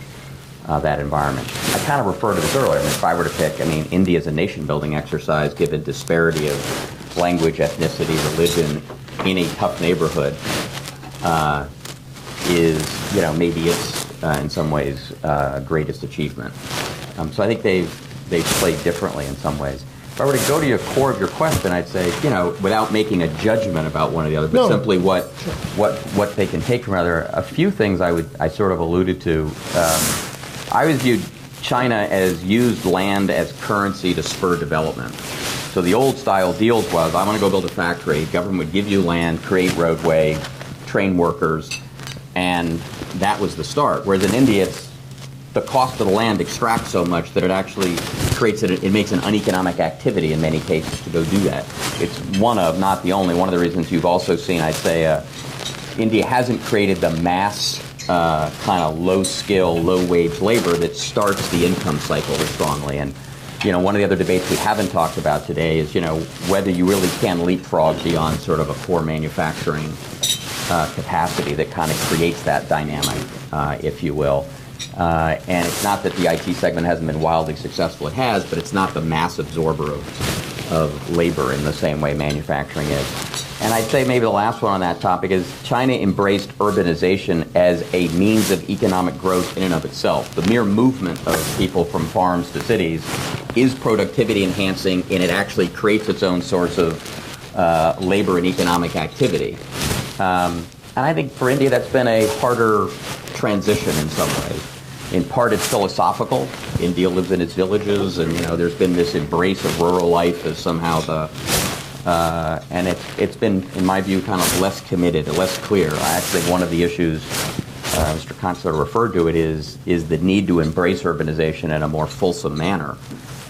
that environment. I kind of referred to this earlier. If I were to pick, India is a nation-building exercise, given disparity of language, ethnicity, religion in a tough neighborhood, is maybe its in some ways greatest achievement. So I think they've played differently in some ways. If I were to go to your core of your question, I'd say, without making a judgment about one or the other, but simply what they can take from other, a few things I sort of alluded to. I always viewed China as used land as currency to spur development. So the old style deals was, I want to go build a factory, government would give you land, create roadway, train workers, and that was the start. Whereas in India, the cost of the land extracts so much that it actually creates it makes an uneconomic activity in many cases to go do that. It's one of, not the only, one of the reasons you've also seen, I'd say, India hasn't created the mass kind of low-skill, low-wage labor that starts the income cycle strongly. And one of the other debates we haven't talked about today is whether you really can leapfrog beyond sort of a core manufacturing capacity that kind of creates that dynamic, if you will. And it's not that the IT segment hasn't been wildly successful. It has, but it's not the mass absorber of labor in the same way manufacturing is. And I'd say maybe the last one on that topic is China embraced urbanization as a means of economic growth in and of itself. The mere movement of people from farms to cities is productivity enhancing, and it actually creates its own source of labor and economic activity. And I think for India that's been a harder transition in some ways. In part it's philosophical. India lives in its villages, and there's been this embrace of rural life as somehow and it's been, in my view, kind of less committed, less clear. I actually think one of the issues, Mr. Kant sort of referred to it, is the need to embrace urbanization in a more fulsome manner.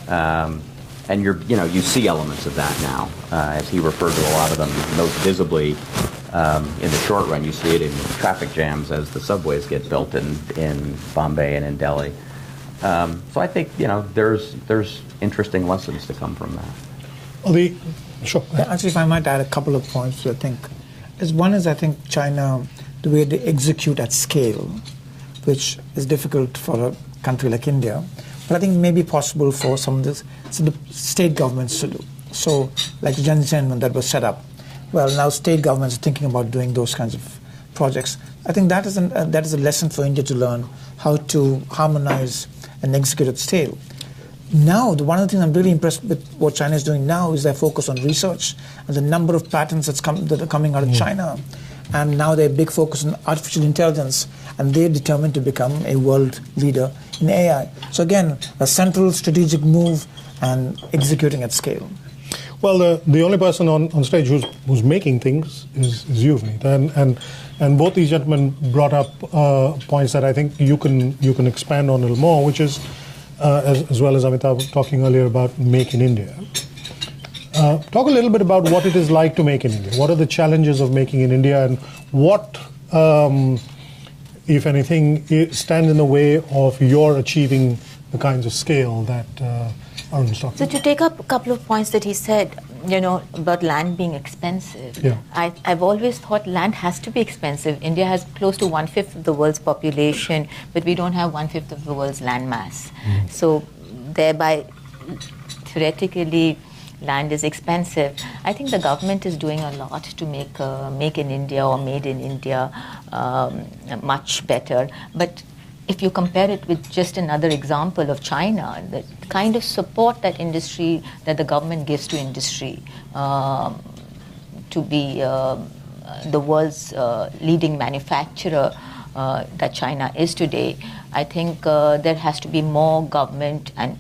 And you see elements of that now, as he referred to a lot of them, most visibly in the short run. You see it in traffic jams as the subways get built in Bombay and in Delhi. So I think there's interesting lessons to come from that. Sure. Actually, if I might add a couple of points, I think one is I think China, the way they execute at scale, which is difficult for a country like India, but I think may be possible for some of the state governments to do. So, like the Shenzhen that was set up, well, now state governments are thinking about doing those kinds of projects. I think that is a lesson for India to learn how to harmonize and execute at scale. Now, one of the things I'm really impressed with what China is doing now is their focus on research and the number of patents that are coming out of China. And now they're big focus on artificial intelligence, and they're determined to become a world leader in AI. So again, a central strategic move and executing at scale. Well, the only person on stage who's making things is you, Vineet. And both these gentlemen brought up points that I think you can expand on a little more, which is, as well as Amitabh talking earlier about Make in India. Talk a little bit about what it is like to make in India. What are the challenges of making in India, and what, if anything, stands in the way of your achieving the kinds of scale that Arun is talking about? So to take up a couple of points that he said, about land being expensive. Yeah. I've always thought land has to be expensive. India has close to 1/5 of the world's population, but we don't have 1/5 of the world's land mass. So thereby, theoretically, land is expensive. I think the government is doing a lot to make in India or made in India much better. But if you compare it with just another example of China, the kind of support that the government gives to industry to be the world's leading manufacturer that China is today, I think there has to be more government and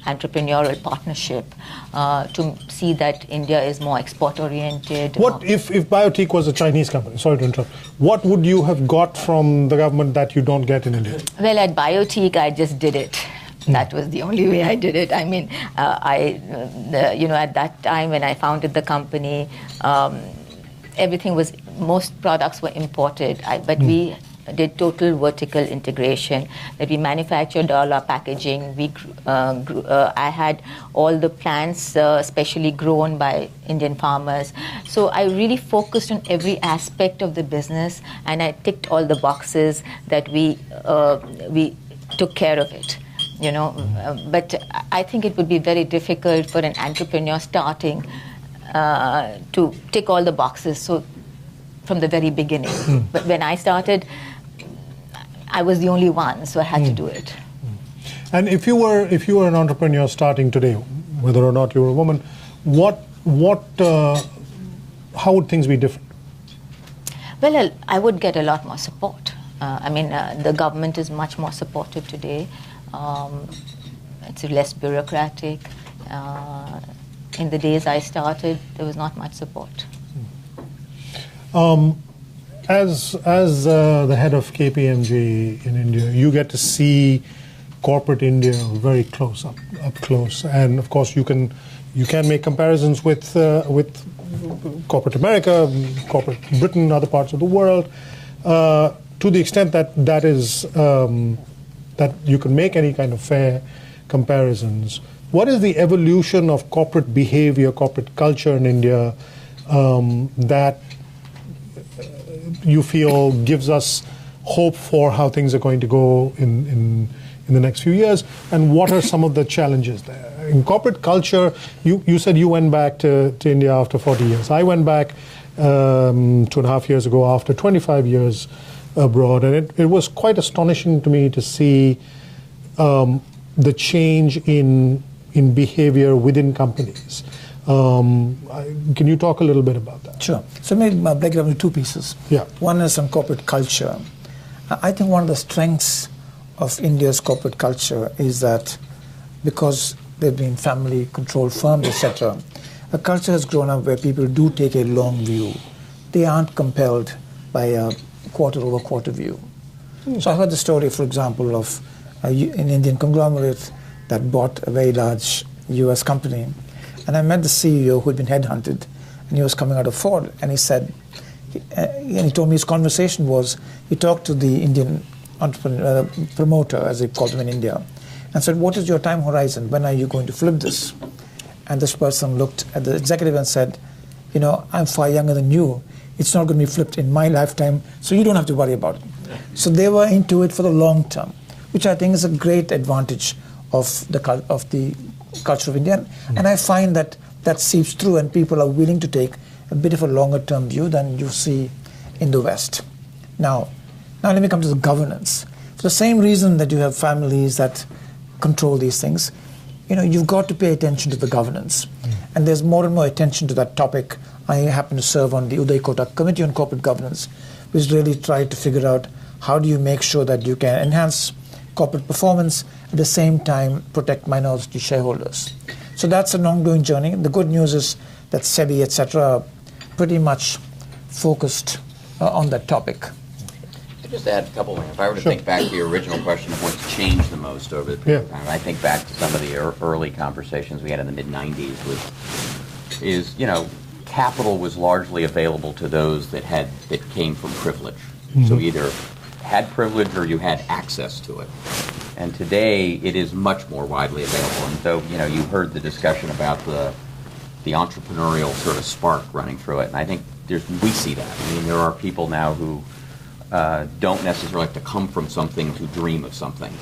entrepreneurial partnership to see that India is more export-oriented. What if Biotique was a Chinese company? Sorry to interrupt. What would you have got from the government that you don't get in India? Well, at Biotique, I just did it. That was the only way I did it. I mean, at that time when I founded the company, most products were imported, but we did total vertical integration, that we manufactured all our packaging. I had all the plants specially grown by Indian farmers. So I really focused on every aspect of the business, and I ticked all the boxes that we took care of it. But I think it would be very difficult for an entrepreneur starting to tick all the boxes. So from the very beginning. But when I started, I was the only one, so I had to do it. And if you were an entrepreneur starting today, whether or not you're a woman, how would things be different? Well, I would get a lot more support. The government is much more supportive today. It's less bureaucratic. In the days I started, there was not much support. As the head of KPMG in India, you get to see corporate India very up close, and of course you can make comparisons with corporate America, corporate Britain, other parts of the world, to the extent that is that you can make any kind of fair comparisons. What is the evolution of corporate behavior, corporate culture in India that you feel gives us hope for how things are going to go in the next few years, and what are some of the challenges there? In corporate culture, you said you went back to India after 40 years. I went back 2.5 years ago after 25 years abroad, and it was quite astonishing to me to see the change in behavior within companies. Can you talk a little bit about that? Sure. So maybe I'll break it up into two pieces. Yeah. One is on corporate culture. I think one of the strengths of India's corporate culture is that because they've been family-controlled firms, etc., a culture has grown up where people do take a long view. They aren't compelled by a quarter-over-quarter view. So I heard the story, for example, of an Indian conglomerate that bought a very large US company. And I met the CEO who had been headhunted, and he was coming out of Ford, and he said, and he told me his conversation was, he talked to the Indian entrepreneur, promoter, as they called him in India, and said, what is your time horizon? When are you going to flip this? And this person looked at the executive and said, I'm far younger than you. It's not going to be flipped in my lifetime, so you don't have to worry about it. So they were into it for the long term, which I think is a great advantage of the culture of India. And I find that seeps through, and people are willing to take a bit of a longer term view than you see in the West. Now let me come to the governance. For the same reason that you have families that control these things, you've got to pay attention to the governance. And there's more and more attention to that topic. I happen to serve on the Uday Kotak Committee on Corporate Governance, which really tried to figure out how do you make sure that you can enhance corporate performance, at the same time protect minority shareholders. So that's an ongoing journey. The good news is that SEBI, etc., are pretty much focused on that topic. I'll just add a couple of things. If I were to think back to your original question of what's changed the most over the period of time, I think back to some of the early conversations we had in the mid-'90s is capital was largely available to those that came from privilege. So either had privilege or you had access to it. And today it is much more widely available. And so, you heard the discussion about the entrepreneurial sort of spark running through it. And I think we see that. I mean, there are people now who don't necessarily have to come from something to dream of something.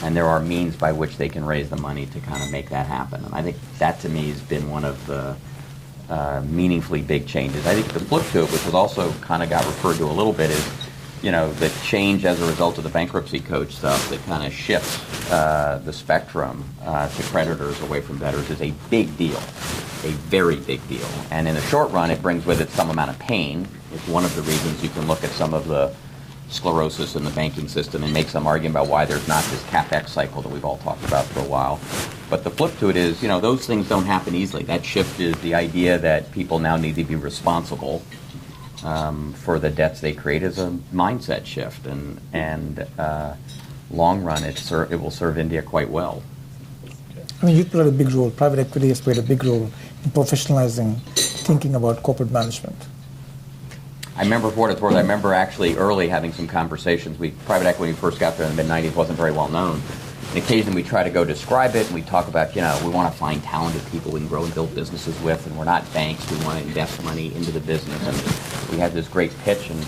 And there are means by which they can raise the money to kind of make that happen. And I think that, to me, has been one of the meaningfully big changes. I think the flip to it, which was also kind of got referred to a little bit, is the change as a result of the bankruptcy code stuff that kind of shifts the spectrum to creditors away from debtors is a big deal, a very big deal. And in the short run, it brings with it some amount of pain. It's one of the reasons you can look at some of the sclerosis in the banking system and make some argument about why there's not this CapEx cycle that we've all talked about for a while. But the flip to it is, those things don't happen easily. That shift is the idea that people now need to be responsible for the debts they create is a mindset shift, and long run it will serve India quite well. I mean, you played a big role. Private equity has played a big role in professionalizing thinking about corporate management. I remember, for what it's worth, I remember actually early having some conversations. Private equity, when we first got there in the mid-'90s, wasn't very well known. And occasionally we try to go describe it, and we talk about, we want to find talented people we can grow and build businesses with, and we're not banks. We want to invest money into the business. And we had this great pitch, and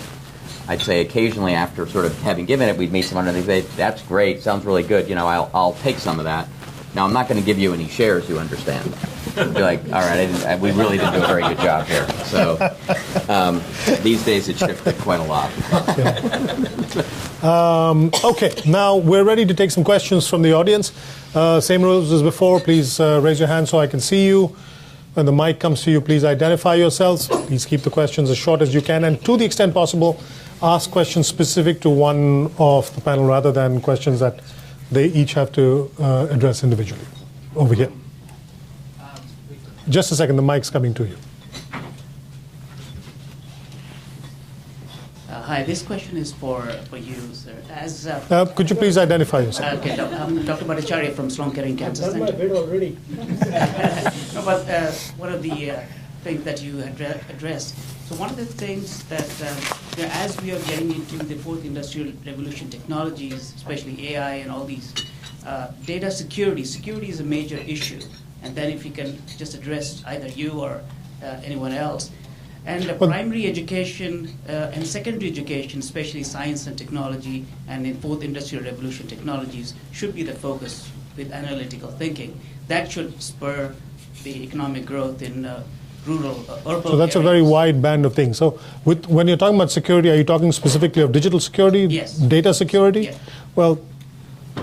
I'd say occasionally after sort of having given it, we'd meet someone and they'd say, that's great, sounds really good, I'll take some of that. Now, I'm not going to give you any shares, you understand. You'll be like, all right, we really didn't do a very good job here. So these days it shifted quite a lot. Okay, now we're ready to take some questions from the audience. Same rules as before. Please raise your hand so I can see you. When the mic comes to you, please identify yourselves. Please keep the questions as short as you can. And to the extent possible, ask questions specific to one of the panel rather than questions that they each have to address individually. Over here. Just a second, the mic's coming to you. Hi, this question is for you, sir. As could you please identify yourself? Okay, I'm Dr. Bhattacharya from Sloan Kettering Cancer Center. That's my bid already. No, but one of the things that you addressed. So one of the things that as we are getting into the fourth industrial revolution technologies, especially AI and all these, data security is a major issue. And then if you can just address either you or anyone else. And primary education and secondary education, especially science and technology and in fourth industrial revolution technologies, should be the focus with analytical thinking. That should spur the economic growth in rural, urban So that's areas. a very wide band of things. So when you're talking about security, are you talking specifically of digital security? Yes. Data security? Yes. Well,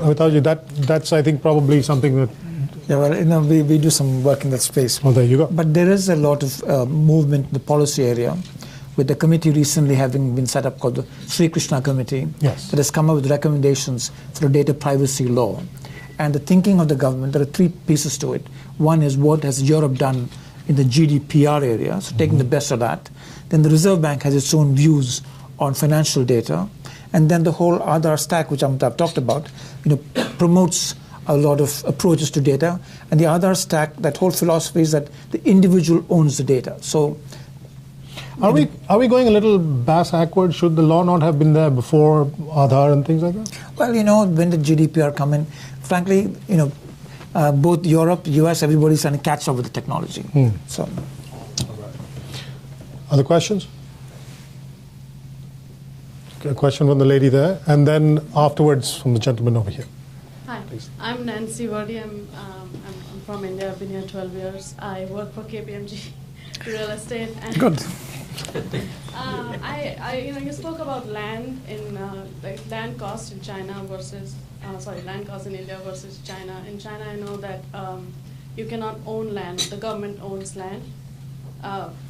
without you, that's, I think, probably something that... Yeah, well, we do some work in that space. Oh, there you go. But there is a lot of movement in the policy area, with the committee recently having been set up called the Sri Krishna Committee, Yes. that has come up with recommendations for a data privacy law. And the thinking of the government, there are three pieces to it. One is what has Europe done in the GDPR area, so taking the best of that. Then the Reserve Bank has its own views on financial data. And then the whole Aadhaar stack, which I've talked about, promotes a lot of approaches to data. And the Aadhaar stack, that whole philosophy is that the individual owns the data. So, Are we going a little backward? Should the law not have been there before Aadhaar and things like that? well, when the GDPR come in, frankly, both Europe, US, everybody's trying to catch up with the technology. So, Other questions? A question from the lady there, and then afterwards from the gentleman over here. Hi, I'm Nancy Vardy. I'm from India. I've been here 12 years. I work for KPMG Real Estate. And good. You spoke about land in like land cost in China versus land cost in India versus China. In China, I know that you cannot own land. The government owns land.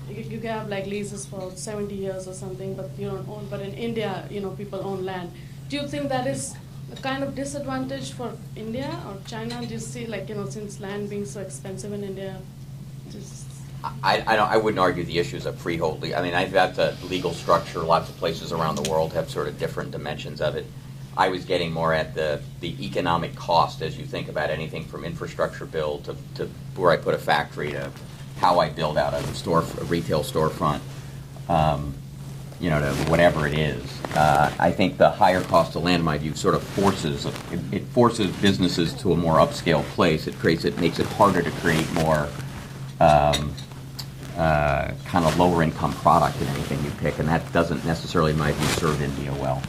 You can have like leases for 70 years or something, but you don't own. But in India, people own land. Do you think that is a kind of disadvantage for India or China? Do you see since land being so expensive in India? I wouldn't argue the issues of freehold. I mean, I've got the legal structure. Lots of places around the world have sort of different dimensions of it. I was getting more at the economic cost as you think about anything from infrastructure build to where I put a factory to how I build out a retail storefront, to whatever it is. I think the higher cost of land, in my view, sort of forces businesses to a more upscale place. It makes it harder to create more kind of lower income product in anything you pick, and that doesn't necessarily, in my view, serve India well.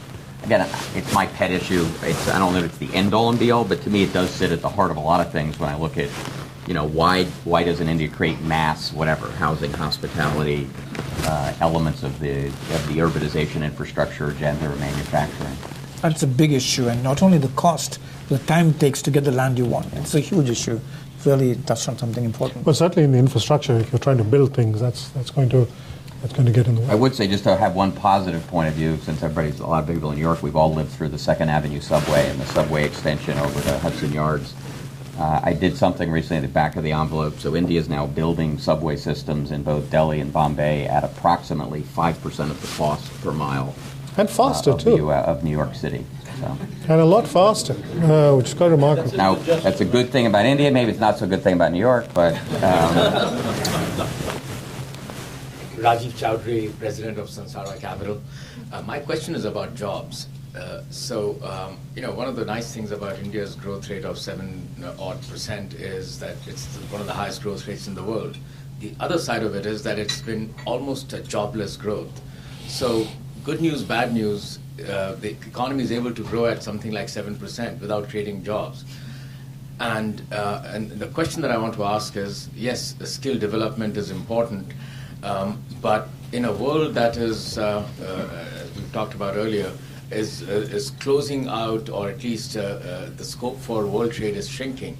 Again, it's my pet issue. I don't know if it's the end all and be all, but to me it does sit at the heart of a lot of things when I look at, why doesn't India create mass, housing, hospitality, elements of the urbanization infrastructure agenda or manufacturing? That's a big issue, and not only the cost, the time it takes to get the land you want. It's a huge issue. Really touched on something important. Well, certainly in the infrastructure, if you're trying to build things, that's going to get in the way. I would say, just to have one positive point of view, since a lot of people in New York, we've all lived through the 2nd Avenue subway and the subway extension over to Hudson Yards. I did something recently at the back of the envelope. So India is now building subway systems in both Delhi and Bombay at approximately 5% of the cost per mile. And faster, too. Of New York City. So. And a lot faster, which is quite remarkable. Now, that's a good thing about India. Maybe it's not so good thing about New York, but... Rajiv Chowdhury, president of Sansara Capital. My question is about jobs. One of the nice things about India's growth rate of 7% is that it's one of the highest growth rates in the world. The other side of it is that it's been almost a jobless growth. So, good news, bad news, the economy is able to grow at something like 7% without creating jobs. And the question that I want to ask is, yes, the skill development is important, but in a world that is, as we talked about earlier, is closing out, or at least the scope for world trade is shrinking,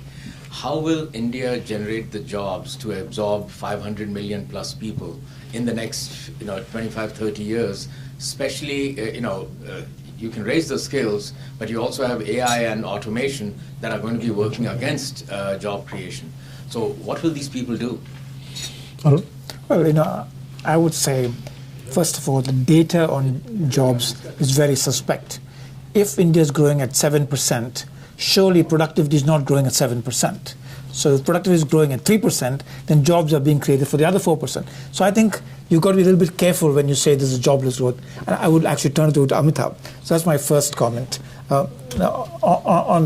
how will India generate the jobs to absorb 500 million plus people in the next 25, 30 years, especially, you can raise the skills, but you also have AI and automation that are going to be working against job creation. So what will these people do? Well, I would say, first of all, the data on jobs is very suspect. If India is growing at 7%, surely productivity is not growing at 7%. So if productivity is growing at 3%, then jobs are being created for the other 4%. So I think you've got to be a little bit careful when you say this is jobless growth. And I would actually turn to Amitabh. So that's my first comment on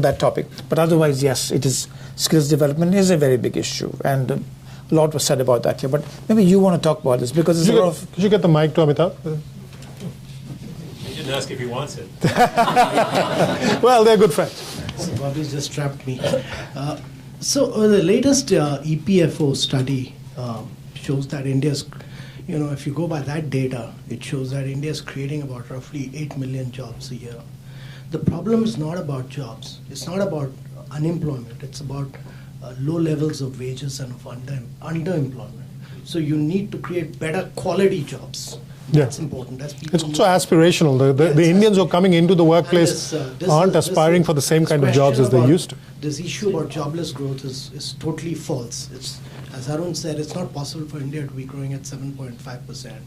that topic. But otherwise, yes, it is skills development is a very big issue. And a lot was said about that here. But maybe you want to talk about this because there's a lot of... Could you get the mic to Amitabh? He didn't ask if he wants it. Well, they're good friends. So Bobby's just trapped me. So the latest EPFO study shows that India's, if you go by that data, it shows that India is creating about roughly 8 million jobs a year. The problem is not about jobs. It's not about unemployment. It's about low levels of wages and of underemployment. So you need to create better quality jobs. That's important. It's also aspirational. The Indians who are coming into the workplace aren't aspiring for the same kind of jobs as they used to. This issue about jobless growth is totally false. It's, as Arun said, it's not possible for India to be growing at 7.5%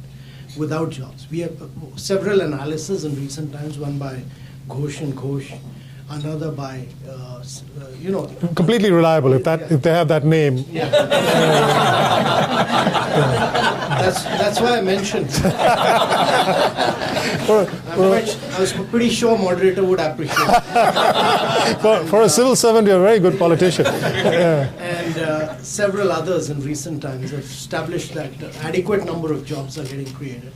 without jobs. We have several analyses in recent times, one by Ghosh and Ghosh, another by, completely reliable if they have that name. Yeah. That's why I mentioned. I was pretty sure moderator would appreciate it. For a civil servant, you're a very good politician. And several others in recent times have established that adequate number of jobs are getting created,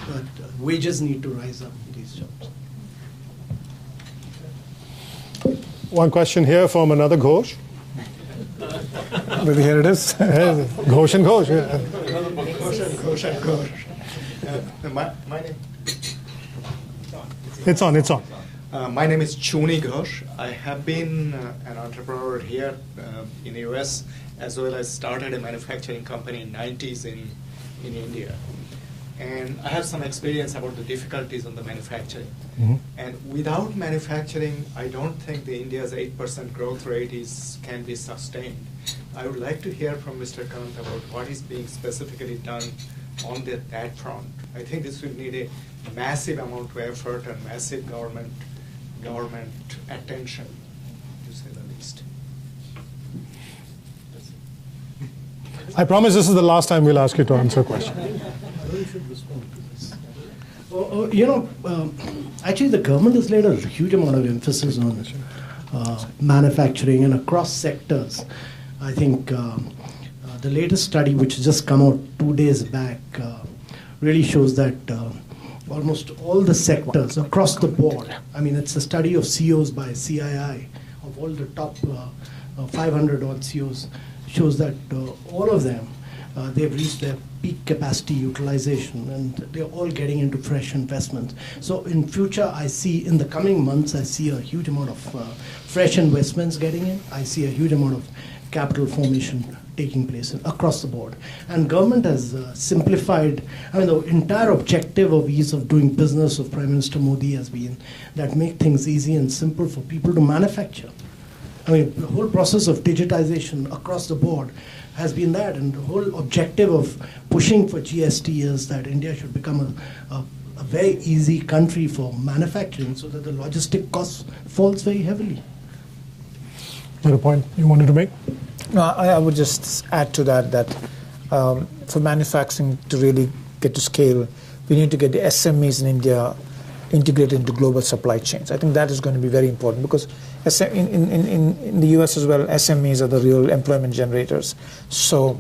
but wages need to rise up in these jobs. One question here from another Ghosh. Maybe here it is. Ghosh and Ghosh. Yeah. Ghosh and Ghosh. My name. It's on. My name is Chuni Ghosh. I have been an entrepreneur here in the US, as well as started a manufacturing company in the 90s in India. And I have some experience about the difficulties on the manufacturing. Mm-hmm. And without manufacturing, I don't think the India's 8% growth rate can be sustained. I would like to hear from Mr. Kant about what is being specifically done on that front. I think this will need a massive amount of effort and massive government attention, to say the least. I promise this is the last time we'll ask you to answer a question. Actually, the government has laid a huge amount of emphasis on manufacturing and across sectors. I think the latest study, which has just come out 2 days back, really shows that almost all the sectors across the board, I mean, it's a study of CEOs by CII, of all the top 500 odd CEOs, shows that all of them, they've reached their peak capacity utilization, and they're all getting into fresh investments. So in future, I see, in the coming months, I see a huge amount of fresh investments getting in. I see a huge amount of capital formation taking place across the board. And government has simplified, the entire objective of ease of doing business of Prime Minister Modi has been that make things easy and simple for people to manufacture. The whole process of digitization across the board has been that, and the whole objective of pushing for GST is that India should become a very easy country for manufacturing so that the logistic cost falls very heavily. Is that a point you wanted to make? No, I would just add to that for manufacturing to really get to scale, we need to get the SMEs in India integrated into global supply chains. I think that is going to be very important because in the US as well, SMEs are the real employment generators. So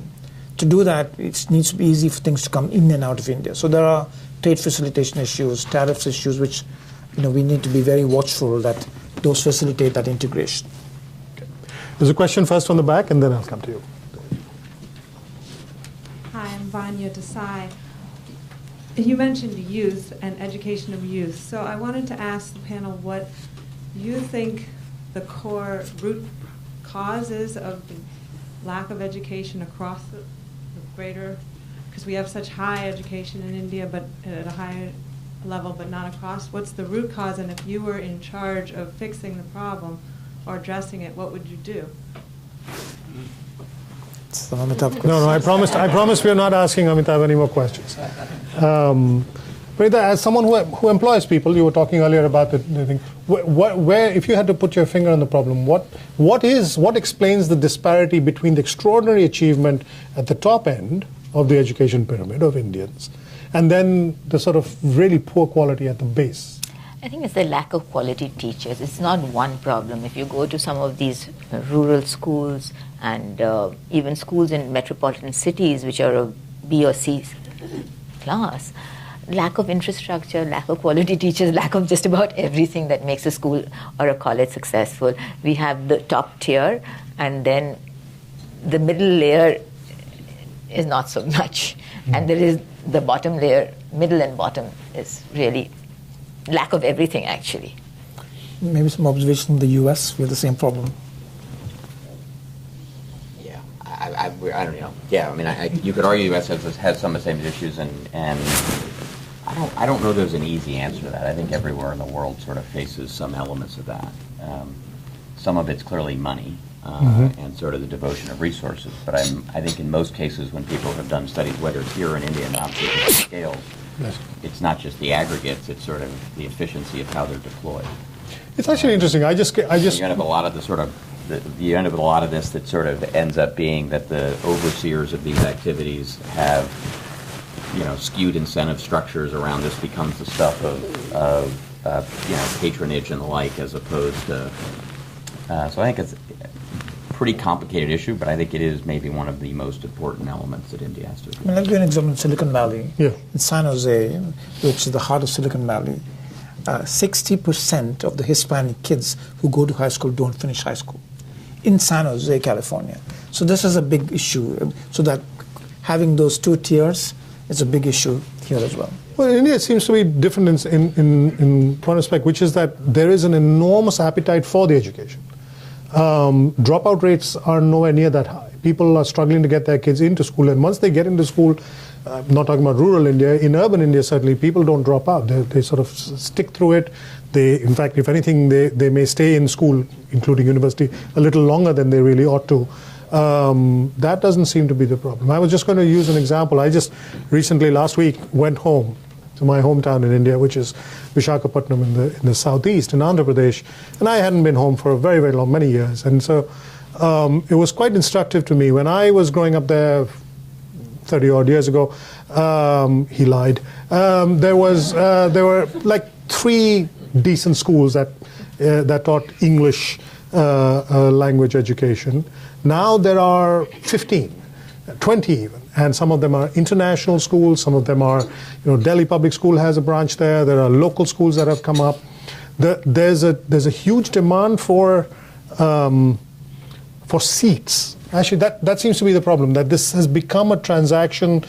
to do that, it needs to be easy for things to come in and out of India. So there are trade facilitation issues, tariffs issues, which we need to be very watchful that those facilitate that integration. There's a question first from the back, and then I'll come to you. Hi, I'm Vanya Desai. You mentioned youth and education of youth. So I wanted to ask the panel what you think the core root cause is of the lack of education across the greater, because we have such high education in India, but at a high level, but not across. What's the root cause, and if you were in charge of fixing the problem or addressing it, what would you do? It's another tough question. No, I promised we are not asking Amitabh any more questions. Rita, as someone who employs people, you were talking earlier about the thing. Where, if you had to put your finger on the problem, what explains the disparity between the extraordinary achievement at the top end of the education pyramid of Indians, and then the sort of really poor quality at the base? I think it's the lack of quality teachers. It's not one problem. If you go to some of these rural schools and even schools in metropolitan cities, which are a B or C class, lack of infrastructure, lack of quality teachers, lack of just about everything that makes a school or a college successful. We have the top tier, and then the middle layer is not so much. And there is the bottom layer, middle and bottom is really lack of everything, actually. Maybe some observation in the US, we have the same problem. Yeah, I don't know. Yeah, I mean, you could argue the US has some of the same issues, and I don't know there's an easy answer to that. I think everywhere in the world sort of faces some elements of that. Some of it's clearly money and sort of the devotion of resources. But I think in most cases when people have done studies, whether it's here in India and on different scales, it's not just the aggregates, it's sort of the efficiency of how they're deployed. It's actually interesting. I just you end up with a lot of the sort of you end up with a lot of this that sort of ends up being that the overseers of these activities have, you know, skewed incentive structures around this becomes the stuff of you know, patronage and the like, as opposed to. So I think it's a pretty complicated issue, but I think it is maybe one of the most important elements that India has to address. I mean, I'll give you an example in Silicon Valley. Yeah. In San Jose, which is the heart of Silicon Valley, 60% of the Hispanic kids who go to high school don't finish high school. In San Jose, California. So this is a big issue. So that having those two tiers is a big issue here as well. Well, in India, it seems to be different in one aspect, which is that there is an enormous appetite for the education. Dropout rates are nowhere near that high. People are struggling to get their kids into school, and once they get into school, I'm not talking about rural India, in urban India certainly, people don't drop out. They sort of stick through it. In fact, if anything, they may stay in school, including university, a little longer than they really ought to. That doesn't seem to be the problem. I was just going to use an example. I just recently, last week, went home to my hometown in India, which is Visakhapatnam in the southeast, in Andhra Pradesh. And I hadn't been home for a very, very long, many years. And so it was quite instructive to me. When I was growing up there 30-odd years ago, he lied. There were like 3 decent schools that taught English language education. Now there are 15, 20 even, and some of them are international schools. Some of them are, Delhi Public School has a branch there. There are local schools that have come up. There's a huge demand for seats. Actually, that seems to be the problem. That this has become a transaction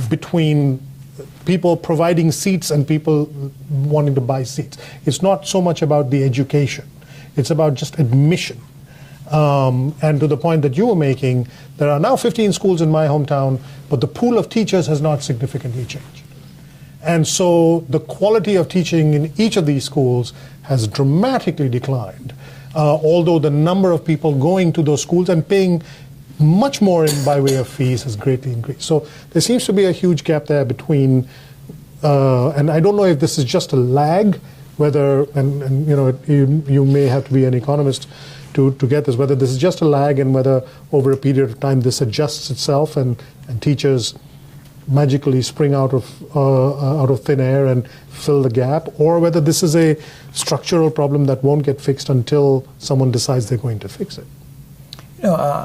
between people providing seats and people wanting to buy seats. It's not so much about the education. It's about just admission. And to the point that you were making, there are now 15 schools in my hometown, but the pool of teachers has not significantly changed. And so the quality of teaching in each of these schools has dramatically declined, although the number of people going to those schools and paying much more by way of fees has greatly increased. So there seems to be a huge gap there between, and I don't know if this is just a lag, whether, and you may have to be an economist to get this, whether this is just a lag and whether over a period of time this adjusts itself and teachers magically spring out of thin air and fill the gap, or whether this is a structural problem that won't get fixed until someone decides they're going to fix it.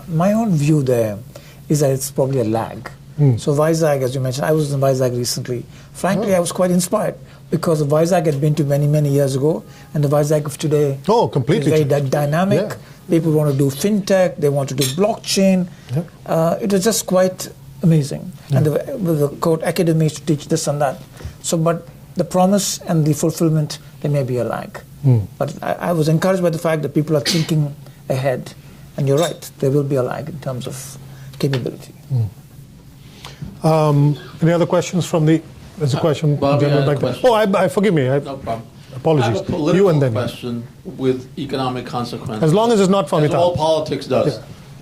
My own view there is that it's probably a lag. So Vizag, as you mentioned, I was in Vizag recently. Frankly, I was quite inspired because Vizag had been to many, many years ago, and the Vizag of today completely is very dynamic. Yeah. People want to do fintech, they want to do blockchain. It was just quite amazing. And the quote, academies to teach this and that. So, but the promise and the fulfillment, there may be a lag. But I was encouraged by the fact that people are thinking ahead. And you're right, there will be a lag in terms of capability. Any other questions from the? There's a question. Bobby, I had a question. Oh, forgive me. No problem. Apologies. I have a political You and then. question with economic consequences. As long as it's not from As Amitabh. all politics does.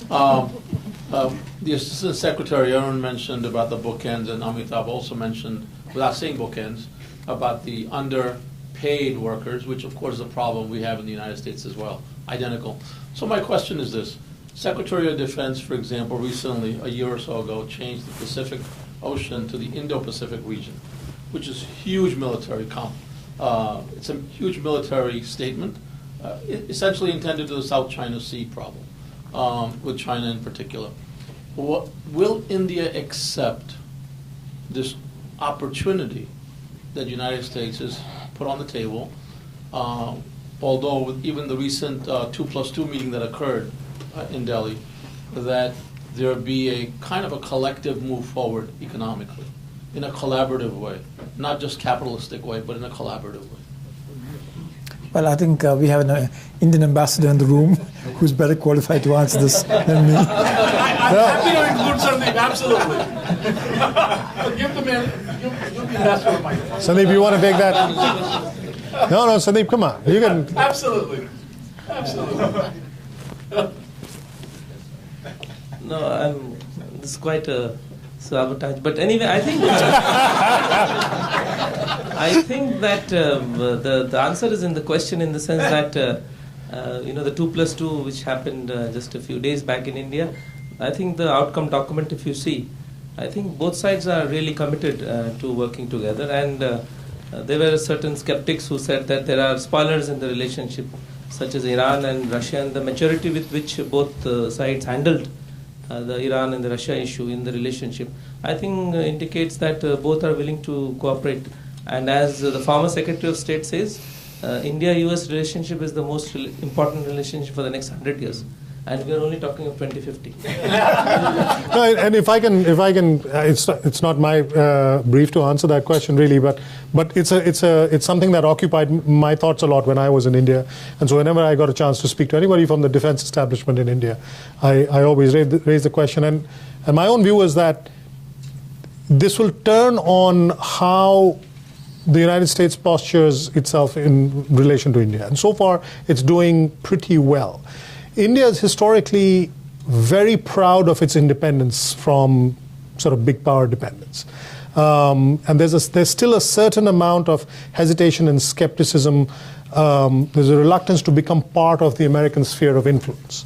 The Assistant Secretary Arun mentioned about the bookends, and Amitabh also mentioned, without saying bookends, about the underpaid workers, which of course is a problem we have in the United States as well, identical. So my question is this. Secretary of Defense, for example, recently, a year or so ago, changed the Pacific Ocean to the Indo-Pacific region, which is huge military it's a huge military statement, essentially intended to the South China Sea problem, with China in particular. Will India accept this opportunity that the United States has put on the table, although with even the recent 2+2 meeting that occurred in Delhi, that there be a kind of a collective move forward economically, in a collaborative way, not just capitalistic way, but in a collaborative way? Well, I think we have an Indian ambassador in the room who's better qualified to answer this than me. I'm happy to include something, absolutely. Give the man, give the ambassador a microphone. Sandeep, you want to take that? No, Sandeep, come on. You can. Absolutely. Absolutely. No, this is quite a sabotage. But anyway, I think I think that the answer is in the question, in the sense that the 2+2, which happened just a few days back in India, I think the outcome document, if you see, I think both sides are really committed to working together. And there were certain skeptics who said that there are spoilers in the relationship, such as Iran and Russia, and the maturity with which both sides handled the Iran and the Russia issue in the relationship, I think indicates that both are willing to cooperate. And as the former Secretary of State says, India-US relationship is the most important relationship for the next 100 years. And we are only talking of 2050. No, and if I can, it's not my brief to answer that question really, but it's something that occupied my thoughts a lot when I was in India, and so whenever I got a chance to speak to anybody from the defense establishment in India, I always raise the question, and my own view is that this will turn on how the United States postures itself in relation to India, and so far it's doing pretty well. India is historically very proud of its independence from sort of big power dependence. And there's still a certain amount of hesitation and skepticism. There's a reluctance to become part of the American sphere of influence.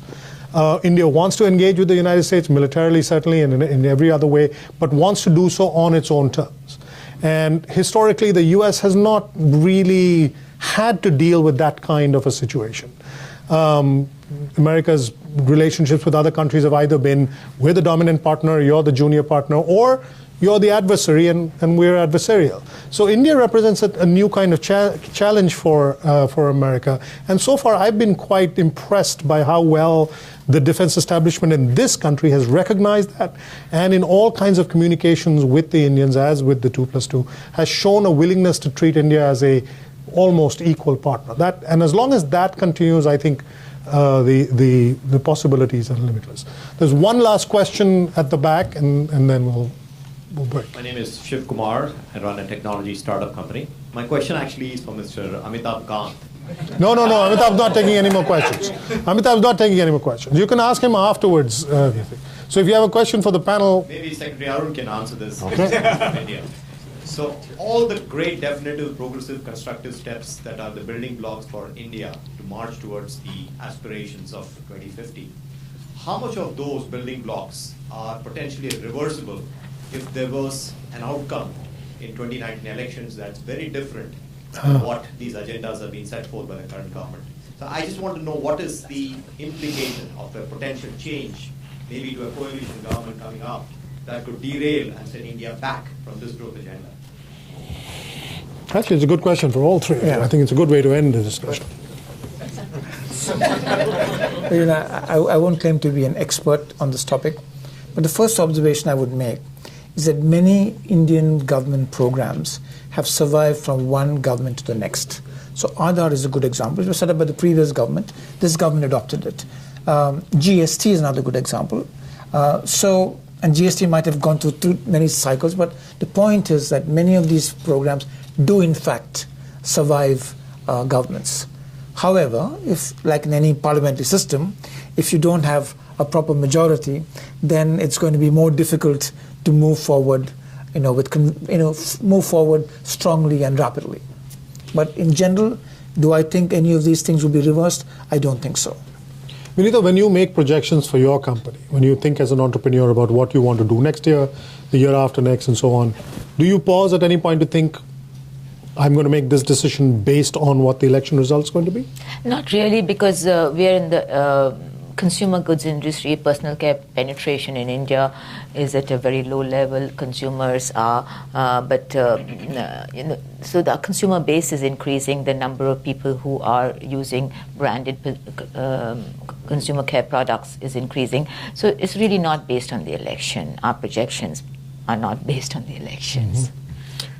India wants to engage with the United States militarily, certainly, and in every other way, but wants to do so on its own terms. And historically, the US has not really had to deal with that kind of a situation. America's relationships with other countries have either been, we're the dominant partner, you're the junior partner, or you're the adversary and we're adversarial. So India represents a new kind of challenge for America. And so far I've been quite impressed by how well the defense establishment in this country has recognized that, and in all kinds of communications with the Indians, as with the 2+2, has shown a willingness to treat India as a almost equal partner. And as long as that continues, I think the possibilities are limitless. There's one last question at the back, and then we'll break. My name is Shiv Kumar. I run a technology startup company. My question actually is for Mr. Amitabh Kant. No, Amitabh's not taking any more questions. Amitabh's not taking any more questions. You can ask him afterwards. So if you have a question for the panel... Maybe Secretary Arun can answer this. Okay. India. So all the great definitive, progressive, constructive steps that are the building blocks for India to march towards the aspirations of 2050, how much of those building blocks are potentially reversible if there was an outcome in 2019 elections that's very different than what these agendas are being set forth by the current government? So I just want to know what is the implication of a potential change, maybe to a coalition government coming up, that could derail and set India back from this growth agenda? Actually, it's a good question for all three. Yeah. I think it's a good way to end the discussion. I won't claim to be an expert on this topic, but the first observation I would make is that many Indian government programs have survived from one government to the next. So Aadhaar is a good example. It was set up by the previous government. This government adopted it. GST is another good example. And GST might have gone through many cycles, but the point is that many of these programs do in fact survive governments. However, if, like in any parliamentary system, if you don't have a proper majority, then it's going to be more difficult to move forward, move forward strongly and rapidly. But in general, do I think any of these things will be reversed? I don't think so. Vinita, when you make projections for your company, when you think as an entrepreneur about what you want to do next year, the year after next, and so on, do you pause at any point to think, I'm going to make this decision based on what the election result is going to be? Not really, because we are in the consumer goods industry. Personal care penetration in India is at a very low level. Consumers are, so the consumer base is increasing. The number of people who are using branded consumer care products is increasing. So it's really not based on the election. Our projections are not based on the elections. Mm-hmm.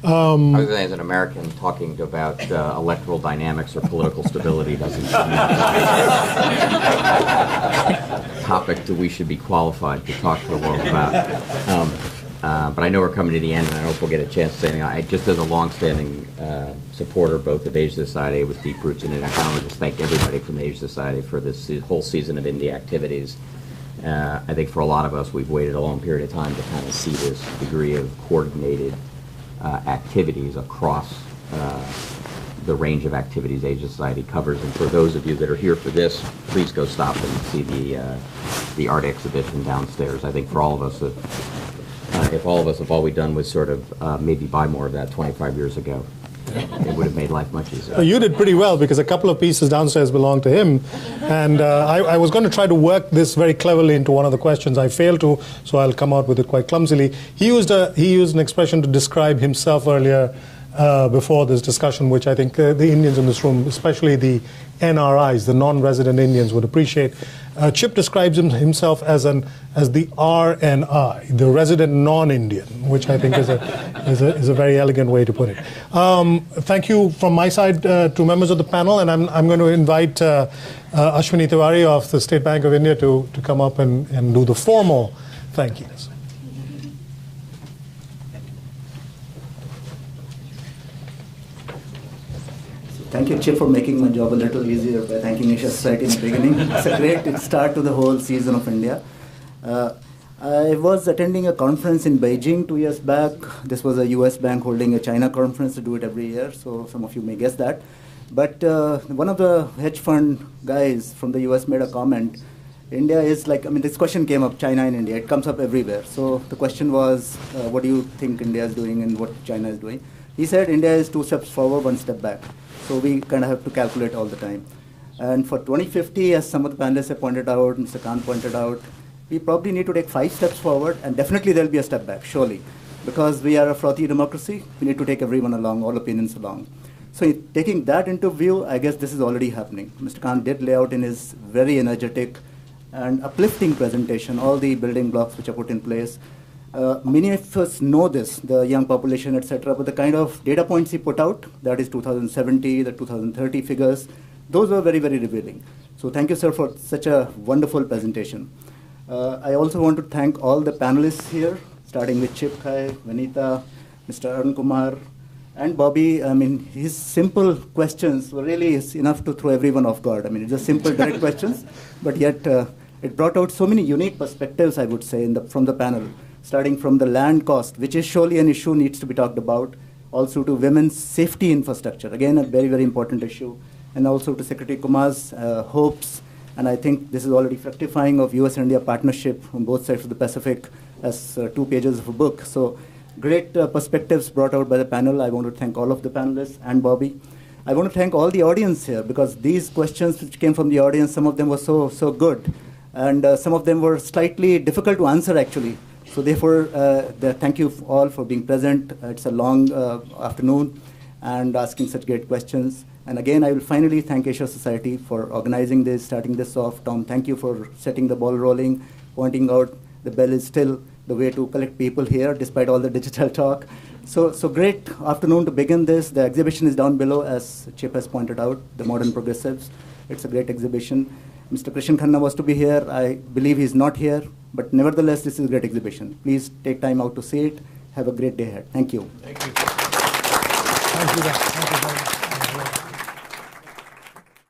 I was saying, as an American, talking about electoral dynamics or political stability doesn't seem a topic that we should be qualified to talk to the world about. But I know we're coming to the end, and I hope we'll get a chance to say anything. Just as a long-standing supporter both of Asia Society with deep roots in it, I want to just thank everybody from the Asia Society for this whole season of India activities. I think for a lot of us, we've waited a long period of time to kind of see this degree of coordinated activities across the range of activities Asia Society covers. And for those of you that are here for this, please go stop and see the art exhibition downstairs. I think for all of us, if all of us, if all we'd done was sort of maybe buy more of that 25 years ago, it would have made life much easier. You did pretty well, because a couple of pieces downstairs belong to him. And I was going to try to work this very cleverly into one of the questions. I failed to, so I'll come out with it quite clumsily. He used an expression to describe himself earlier before this discussion, which I think the Indians in this room, especially the NRIs, the non-resident Indians, would appreciate. Chip describes himself as the RNI, the resident non-Indian, which I think is a very elegant way to put it. Thank you from my side to members of the panel, and I'm going to invite Ashwini Tiwari of the State Bank of India to come up and do the formal thank yous. Thank you, Chip, for making my job a little easier by thanking Asia Society in the beginning. It's a great start to the whole season of India. I was attending a conference in Beijing 2 years back. This was a US bank holding a China conference to do it every year, so some of you may guess that. But one of the hedge fund guys from the US made a comment. India is like, this question came up, China and India. It comes up everywhere. So the question was, what do you think India is doing and what China is doing? He said India is 2 steps forward, 1 step back. So we kind of have to calculate all the time. And for 2050, as some of the panelists have pointed out, Mr. Khan pointed out, we probably need to take 5 steps forward, and definitely there'll be a step back, surely. Because we are a frothy democracy, we need to take everyone along, all opinions along. So taking that into view, I guess this is already happening. Mr. Khan did lay out in his very energetic and uplifting presentation all the building blocks which are put in place. Many of us know this, the young population, etc., but the kind of data points he put out, that is 2070, the 2030 figures, those were very, very revealing. So thank you, sir, for such a wonderful presentation. I also want to thank all the panelists here, starting with Chip Khai, Vinita, Mr. Arun Kumar, and Bobby. His simple questions were really enough to throw everyone off guard. It's just simple, direct questions, but yet it brought out so many unique perspectives, I would say, from the panel. Starting from the land cost, which is surely an issue needs to be talked about, also to women's safety infrastructure, again a very, very important issue, and also to Secretary Kumar's hopes, and I think this is already fructifying of US-India partnership on both sides of the Pacific as 2 pages of a book. So great perspectives brought out by the panel. I want to thank all of the panelists and Bobby. I want to thank all the audience here, because these questions which came from the audience, some of them were so good, and some of them were slightly difficult to answer actually. So therefore, thank you all for being present. It's a long afternoon and asking such great questions. And again, I will finally thank Asia Society for organizing this, starting this off. Tom, thank you for setting the ball rolling, pointing out the bell is still the way to collect people here, despite all the digital talk. So great afternoon to begin this. The exhibition is down below, as Chip has pointed out, the Modern Progressives. It's a great exhibition. Mr. Krishan Khanna was to be here. I believe he's not here, but nevertheless, this is a great exhibition. Please take time out to see it. Have a great day ahead. Thank you. Thank you. Thank you very much.